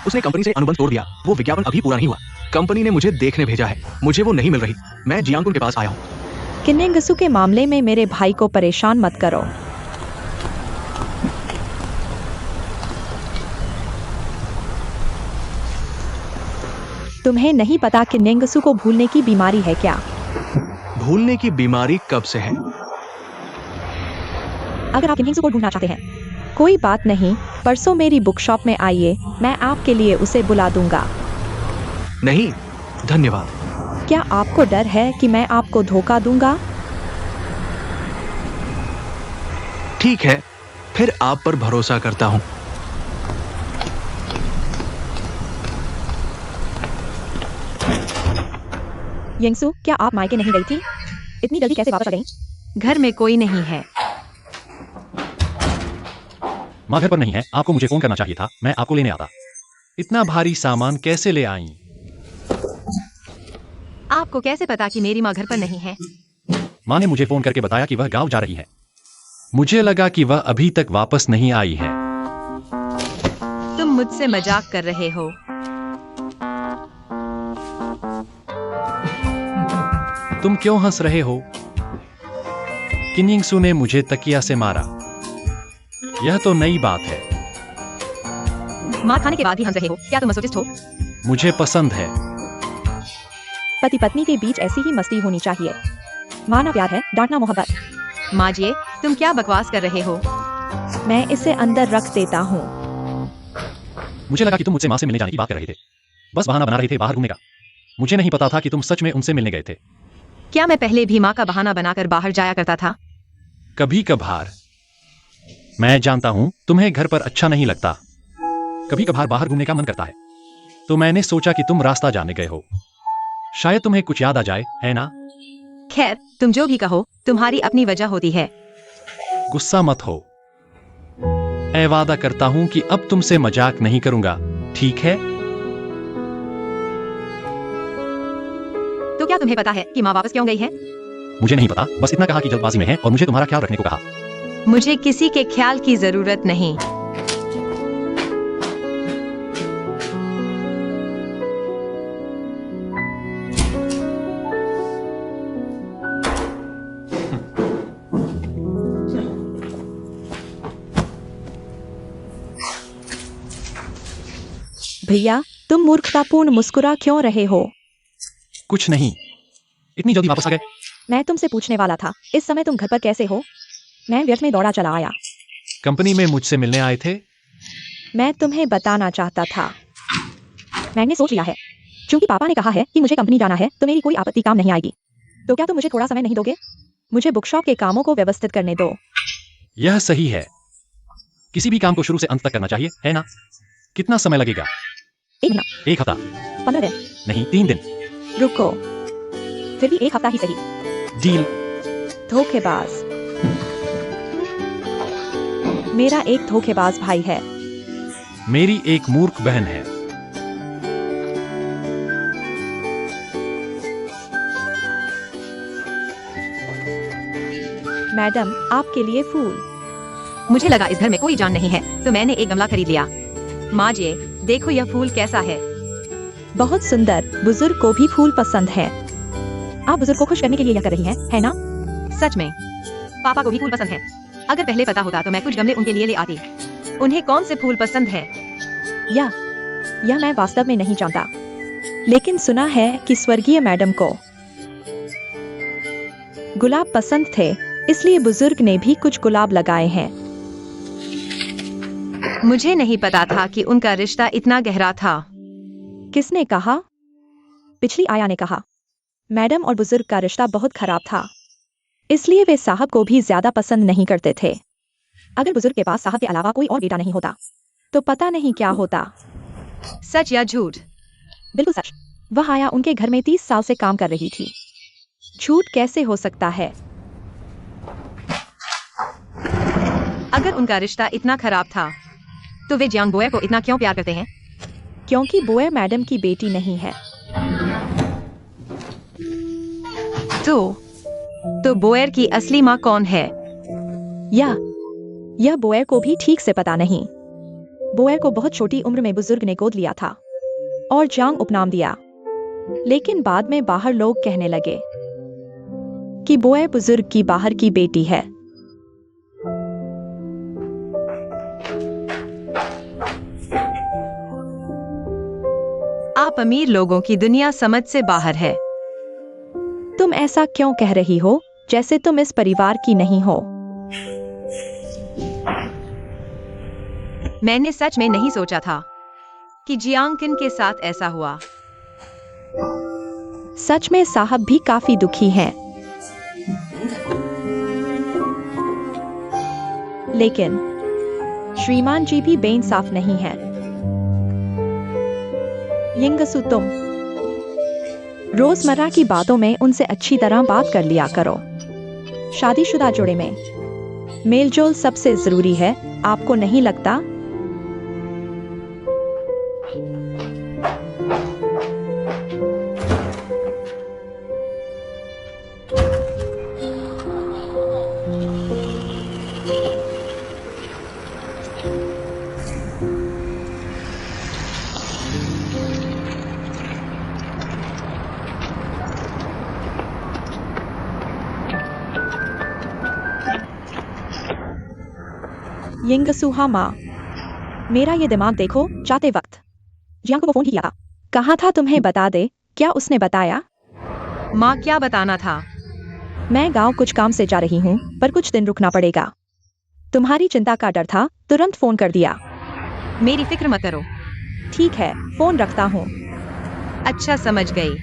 उसने कंपनी से अनुबंध तोड़ दिया, वो विज्ञापन अभी पूरा नहीं हुआ। कंपनी ने मुझे देखने भेजा है, मुझे वो नहीं मिल रही। मैं जियांकुन के पास आया हूँ। किन्निंगसू के मामले में मेरे भाई को परेशान मत करो। तुम्हें नहीं पता कि किन्निंगसू को भूलने की बीमारी है क्या? भूलने की बीमारी कब से है? अगर आप किन्निंगसू को ढूंढना चाहते हैं, कोई बात नहीं, परसों मेरी बुक शॉप में आइए, मैं आपके लिए उसे बुला दूंगा। नहीं धन्यवाद। क्या आपको डर है कि मैं आपको धोखा दूंगा? ठीक है, फिर आप पर भरोसा करता हूँ। यिंगसू, क्या आप मायके नहीं गई थी? इतनी जल्दी कैसे वापस आ गई? घर में कोई नहीं है। माँ घर पर नहीं है, आपको मुझे फोन करना चाहिए था, मैं आपको लेने आता। इतना भारी सामान कैसे ले आई? आपको कैसे पता कि मेरी माँ घर पर नहीं है? माँ ने मुझे फोन करके बताया कि वह गांव जा रही है। मुझे लगा कि वह अभी तक वापस नहीं आई है। तुम मुझसे मजाक कर रहे हो। तुम क्यों हंस रहे हो? किन्निंगसू ने मुझे तकिया से मारा। यह तो नई बात है। मार खाने के बाद भी हंस रहे हो, क्या तुम मसोचिस्ट हो? मुझे पसंद है। पति पत्नी के बीच ऐसी ही मस्ती होनी चाहिए। माना प्यार है, डांटना मोहब्बत। माँ जी, तुम क्या बकवास कर रहे हो? मैं इसे अंदर रख देता हूँ। मुझे लगा कि तुम मुझसे माँ से मिलने जाने की बात कर रहे थे, बस बहाना बना रहे थे बाहर घूमने का। मुझे नहीं पता था कि तुम सच में उनसे मिलने गए थे। क्या मैं पहले भी माँ का बहाना बनाकर बाहर जाया करता था? कभी कभार। मैं जानता हूं तुम्हें घर पर अच्छा नहीं लगता, कभी कभार बाहर घूमने का मन करता है, तो मैंने सोचा कि तुम रास्ता जाने गए हो, शायद तुम्हें कुछ याद आ जाए, है ना? खैर, तुम जो भी कहो, तुम्हारी अपनी वजह होती है। गुस्सा मत हो। मैं वादा करता हूं कि अब तुमसे मजाक नहीं करूंगा, ठीक है? तो क्या तुम्हें पता है कि माँ वापस क्यों गई है? मुझे नहीं पता, बस इतना कहा कि जल्दबाजी में है और मुझे तुम्हारा ख्याल रखने को कहा। मुझे किसी के ख्याल की जरूरत नहीं। भैया, तुम मूर्खतापूर्ण मुस्कुरा क्यों रहे हो? कुछ नहीं, इतनी जल्दी वापस आ गए? मैं तुमसे पूछने वाला था, इस समय तुम घर पर कैसे हो? मैं व्यर्थ में दौड़ा चला आया। कंपनी में मुझसे मिलने आए थे? मैं तुम्हें बताना चाहता था। मैंने सोच लिया है, क्योंकि पापा ने कहा है कि मुझे कंपनी जाना है, तो मेरी कोई आपत्ति काम नहीं आएगी। तो क्या तुम मुझे थोड़ा समय नहीं दोगे? मुझे बुकशॉप के कामों को व्यवस्थित करने दो। यह सही है, किसी भी काम को शुरू से अंत तक करना चाहिए, है ना? कितना समय लगेगा? 1 महीना, 1 हफ्ता? 15 दिन। नहीं, 3 दिन। रुको, फिर भी 1 हफ्ता ही सही। डील। धोखेबाज। मेरा एक धोखेबाज भाई है। मेरी एक मूर्ख बहन है। मैडम, आपके लिए फूल। मुझे लगा इस घर में कोई जान नहीं है, तो मैंने एक गमला खरीद लिया। माँ जी, देखो यह फूल कैसा है। बहुत सुंदर। बुजुर्ग को भी फूल पसंद है। आप बुजुर्ग को खुश करने के लिए यह कर रही हैं, है ना? सच में पापा को भी फूल पसंद है। अगर पहले पता होता तो मैं कुछ गमले उनके लिए ले आती। उन्हें कौन से फूल पसंद है? यह मैं वास्तव में नहीं जानता, लेकिन सुना है कि स्वर्गीय मैडम को गुलाब पसंद थे, इसलिए बुजुर्ग ने भी कुछ गुलाब लगाए हैं। मुझे नहीं पता था कि उनका रिश्ता इतना गहरा था। किसने कहा? पिछली आया ने कहा। मैडम और बुजुर्ग का रिश्ता बहुत खराब था, इसलिए वे साहब को भी ज्यादा पसंद नहीं करते थे। अगर बुजुर्ग के पास साहब के अलावा कोई और बेटा नहीं होता तो पता नहीं क्या होता। सच या झूठ? बिल्कुल सच। वह आया उनके घर में 30 साल से काम कर रही थी। झूठ कैसे हो सकता है? अगर उनका रिश्ता इतना खराब था तो वे जियांग बोए को इतना क्यों प्यार करते हैं? क्योंकि बोए मैडम की बेटी नहीं है। तो बोएर की असली माँ कौन है? यह बोएर को भी ठीक से पता नहीं। बोएर को बहुत छोटी उम्र में बुजुर्ग ने गोद लिया था और जांग उपनाम दिया, लेकिन बाद में बाहर लोग कहने लगे कि बोएर बुजुर्ग की बाहर की बेटी है। आप अमीर लोगों की दुनिया समझ से बाहर है। तुम ऐसा क्यों कह रही हो, जैसे तुम इस परिवार की नहीं हो? मैंने सच में नहीं सोचा था कि जियांग किन के साथ ऐसा हुआ। सच में साहब भी काफी दुखी हैं। लेकिन श्रीमान जी भी बेइंसाफ नहीं है। यिंगसु, तुम रोजमर्रा की बातों में उनसे अच्छी तरह बात कर लिया करो। शादीशुदा जोड़े में मेलजोल सबसे जरूरी है, आपको नहीं लगता? यिंगसुहा माँ, मेरा ये दिमाग देखो। जाते वक्त जियांग को फोन किया था, कहा था तुम्हें बता दे। क्या उसने बताया? माँ, क्या बताना था? मैं गांव कुछ काम से जा रही हूँ, पर कुछ दिन रुकना पड़ेगा। तुम्हारी चिंता का डर था, तुरंत फोन कर दिया। मेरी फिक्र मत करो। ठीक है, फोन रखता हूँ। अच्छा, समझ गई।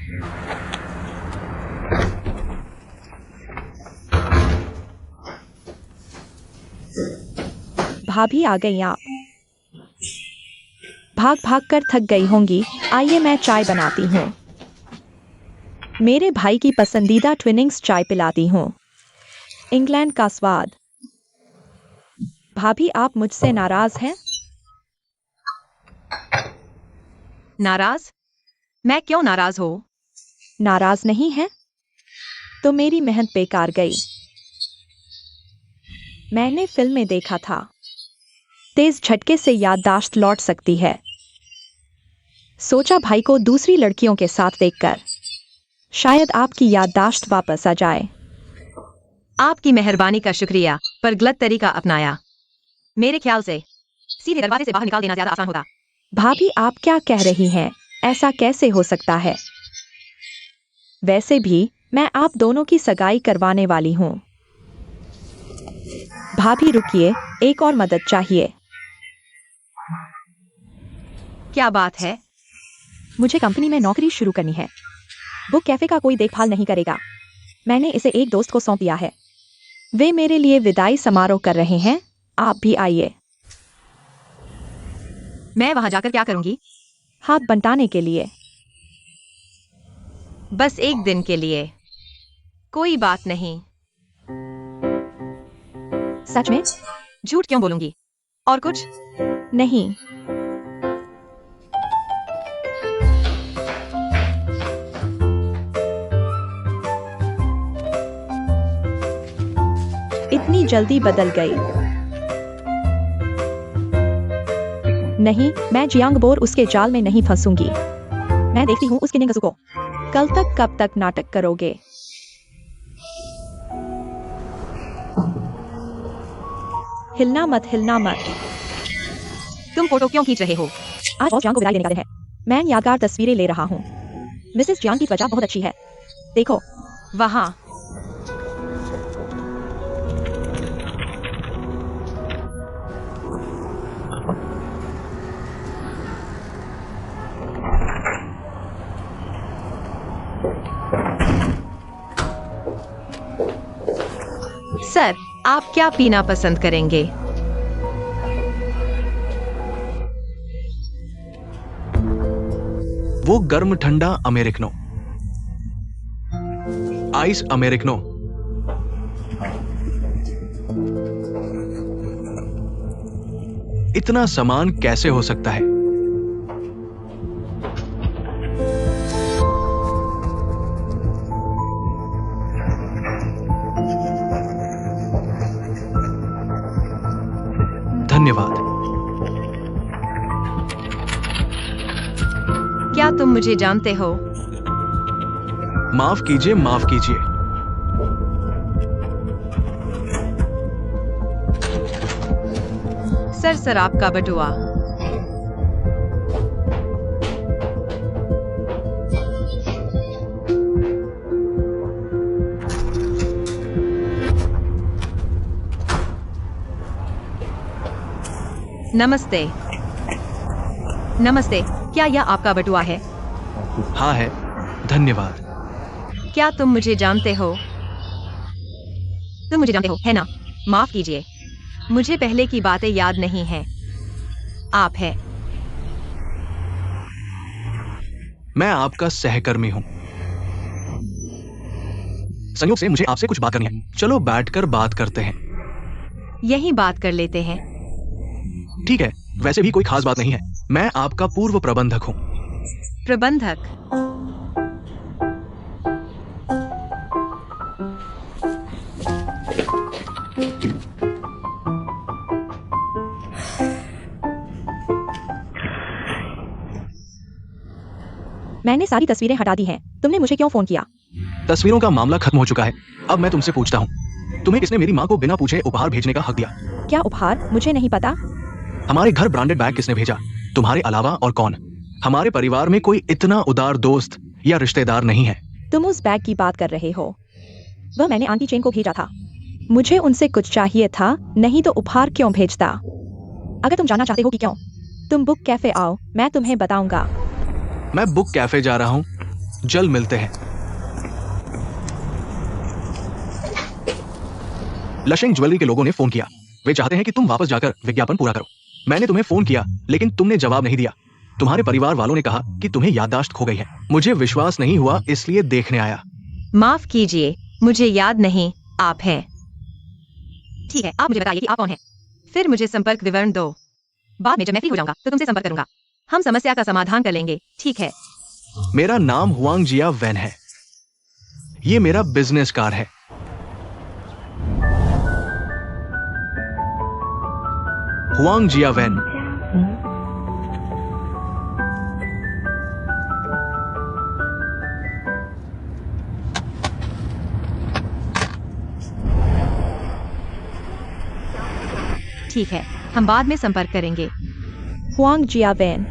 भाभी आ गई आप। भाग भाग कर थक गई होंगी। आइए मैं चाय बनाती हूँ। मेरे भाई की पसंदीदा ट्विनिंग्स चाय पिलाती हूँ। इंग्लैंड का स्वाद। भाभी, आप मुझसे नाराज हैं? नाराज? मैं क्यों नाराज हो? नाराज नहीं है तो मेरी मेहनत बेकार गई। मैंने फिल्म में देखा था, तेज झटके से याददाश्त लौट सकती है। सोचा भाई को दूसरी लड़कियों के साथ देखकर शायद आपकी याददाश्त वापस आ जाए। आपकी मेहरबानी का शुक्रिया, पर गलत तरीका अपनाया। मेरे ख्याल से सीधे दरवाजे से बाहर निकाल देना ज्यादा आसान होता। भाभी, आप क्या कह रही हैं? ऐसा कैसे हो सकता है? वैसे भी मैं आप दोनों की सगाई करवाने वाली हूँ। भाभी रुकिए, एक और मदद चाहिए। क्या बात है? मुझे कंपनी में नौकरी शुरू करनी है। बुक कैफे का कोई देखभाल नहीं करेगा। मैंने इसे एक दोस्त को सौंप दिया है। वे मेरे लिए विदाई समारोह कर रहे हैं। आप भी आइए। मैं वहां जाकर क्या करूंगी? हाथ बंटाने के लिए। बस एक दिन के लिए। कोई बात नहीं। सच में? झूठ क्यों बोलूंगी? और कुछ? नहीं। इतनी जल्दी बदल गई। नहीं, मैं जियांग बोर उसके जाल में नहीं फंसूंगी। मैं देखती हूँ उसके निगसू को। कल तक कब तक नाटक करोगे? हिलना मत, हिलना मत। तुम फोटो क्यों खींच रहे हो? आज बॉस जियांग को विदाई देने का दिन है। मैं यादगार तस्वीरें ले रहा हूँ। मिसेस जियांग की त्वचा बहुत अच्छी है। देखो। वहां। सर, आप क्या पीना पसंद करेंगे? वो गर्म ठंडा अमेरिकनो, आइस अमेरिकनो। इतना सामान कैसे हो सकता है? धन्यवाद। क्या तुम मुझे जानते हो? माफ कीजिए, माफ कीजिए। सर, शराब का बटुआ। नमस्ते। नमस्ते, क्या यह आपका बटुआ है? हाँ है, धन्यवाद। क्या तुम मुझे जानते हो? तुम मुझे जानते हो, है ना? माफ कीजिए, मुझे पहले की बातें याद नहीं हैं। आप हैं? मैं आपका सहकर्मी हूं। संयोग से मुझे आपसे कुछ बात करनी है। चलो बैठकर बात करते हैं। यही बात कर लेते हैं। ठीक है, वैसे भी कोई खास बात नहीं है। मैं आपका पूर्व प्रबंधक हूं। प्रबंधक? मैंने सारी तस्वीरें हटा दी हैं। तुमने मुझे क्यों फोन किया? तस्वीरों का मामला खत्म हो चुका है। अब मैं तुमसे पूछता हूं, तुम्हें किसने मेरी माँ को बिना पूछे उपहार भेजने का हक दिया? क्या उपहार? मुझे नहीं पता। हमारे घर ब्रांडेड बैग किसने भेजा? तुम्हारे अलावा और कौन? हमारे परिवार में कोई इतना उदार दोस्त या रिश्तेदार नहीं है। तुम उस बैग की बात कर रहे हो? वह मैंने आंटी चेन को भेजा था। मुझे उनसे कुछ चाहिए था, नहीं तो उपहार क्यों भेजता? अगर तुम जानना चाहते हो कि क्यों, तुम बुक कैफे आओ, मैं तुम्हें बताऊंगा। मैं बुक कैफे जा रहा हूं, जल्द मिलते हैं। लशिंग ज्वेलरी के लोगों ने फोन किया। वे चाहते हैं कि तुम वापस जाकर विज्ञापन पूरा करो। मैंने तुम्हें फोन किया, लेकिन तुमने जवाब नहीं दिया। तुम्हारे परिवार वालों ने कहा कि तुम्हें याददाश्त खो गई है। मुझे विश्वास नहीं हुआ, इसलिए देखने आया। माफ कीजिए, मुझे याद नहीं आप हैं। ठीक है, आप मुझे बताइए कि आप कौन हैं। फिर मुझे संपर्क विवरण दो। बाद में जब मैं फ्री हो जाऊंगा तो तुमसे संपर्क करूंगा। हम समस्या का समाधान कर लेंगे, ठीक है? मेरा नाम हुआंग जिया वैन है। ये मेरा बिजनेस कार्ड है। हुआंग जिया वैन। ठीक है, हम बाद में संपर्क करेंगे। हुआंग जियावेन।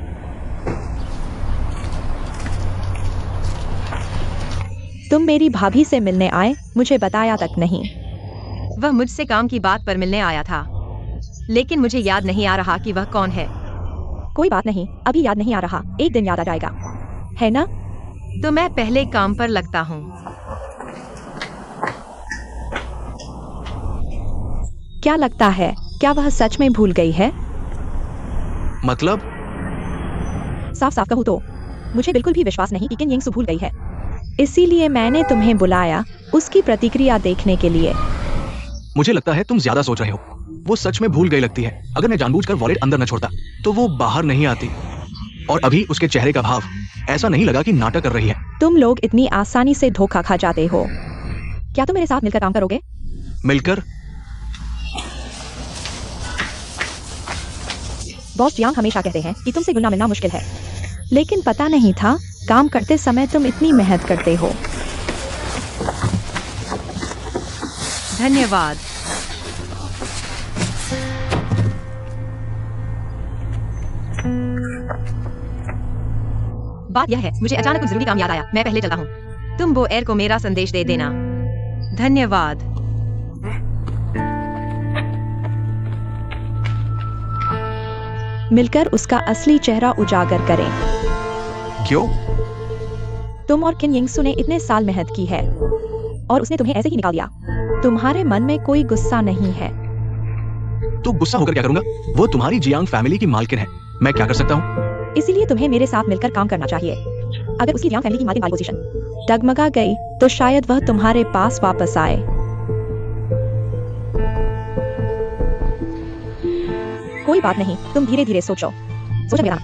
तुम मेरी भाभी से मिलने आए, मुझे बताया तक नहीं। वह मुझसे काम की बात पर मिलने आया था, लेकिन मुझे याद नहीं आ रहा कि वह कौन है। कोई बात नहीं, अभी याद नहीं आ रहा, एक दिन याद आ जाएगा, है ना? तो मैं पहले काम पर लगता हूँ। क्या लगता है, क्या वह सच में भूल गई है? मतलब साफ साफ कहूँ तो मुझे बिल्कुल भी विश्वास नहीं कि किन यिंग सू भूल गई है। इसीलिए मैंने तुम्हें बुलाया, उसकी प्रतिक्रिया देखने के लिए। मुझे लगता है तुम ज्यादा सोच रहे हो। वो सच में भूल गई लगती है। अगर मैं जानबूझकर वॉलेट अंदर न छोड़ता तो वो बाहर नहीं आती। और अभी उसके चेहरे का भाव ऐसा नहीं लगा कि नाटक कर रही है। तुम लोग इतनी आसानी से धोखा खा जाते हो। क्या तुम मेरे साथ मिलकर काम करोगे? मिलकर? बॉस जियांग हमेशा कहते हैं कि तुमसे घुलना मिलना मुश्किल है, लेकिन पता नहीं था काम करते समय तुम इतनी मेहनत करते हो। धन्यवाद। बात यह है, मुझे अचानक कुछ जरूरी काम याद आया। मैं पहले चलता हूँ। तुम वो एयर को मेरा संदेश दे देना। धन्यवाद। मिलकर उसका असली चेहरा उजागर करें। क्यों? तुम और किन यिंग सू ने इतने साल मेहनत की है और उसने तुम्हें ऐसे ही निकाल दिया। तुम्हारे मन में कोई गुस्सा नहीं है। तो गुस्सा होकर क्या करूंगा? वो तुम्हारी जियांग फैमिली की मालकिन है। मैं क्या कर सकता हूँ? इसीलिए तुम्हें मेरे साथ मिलकर काम करना चाहिए। अगर उसकी जियांग फैमिली की मालिक वाली पोजीशन डगमगा गई तो शायद वह तुम्हारे पास वापस आए। कोई बात नहीं, तुम धीरे धीरे सोचो। सोचो मेरा।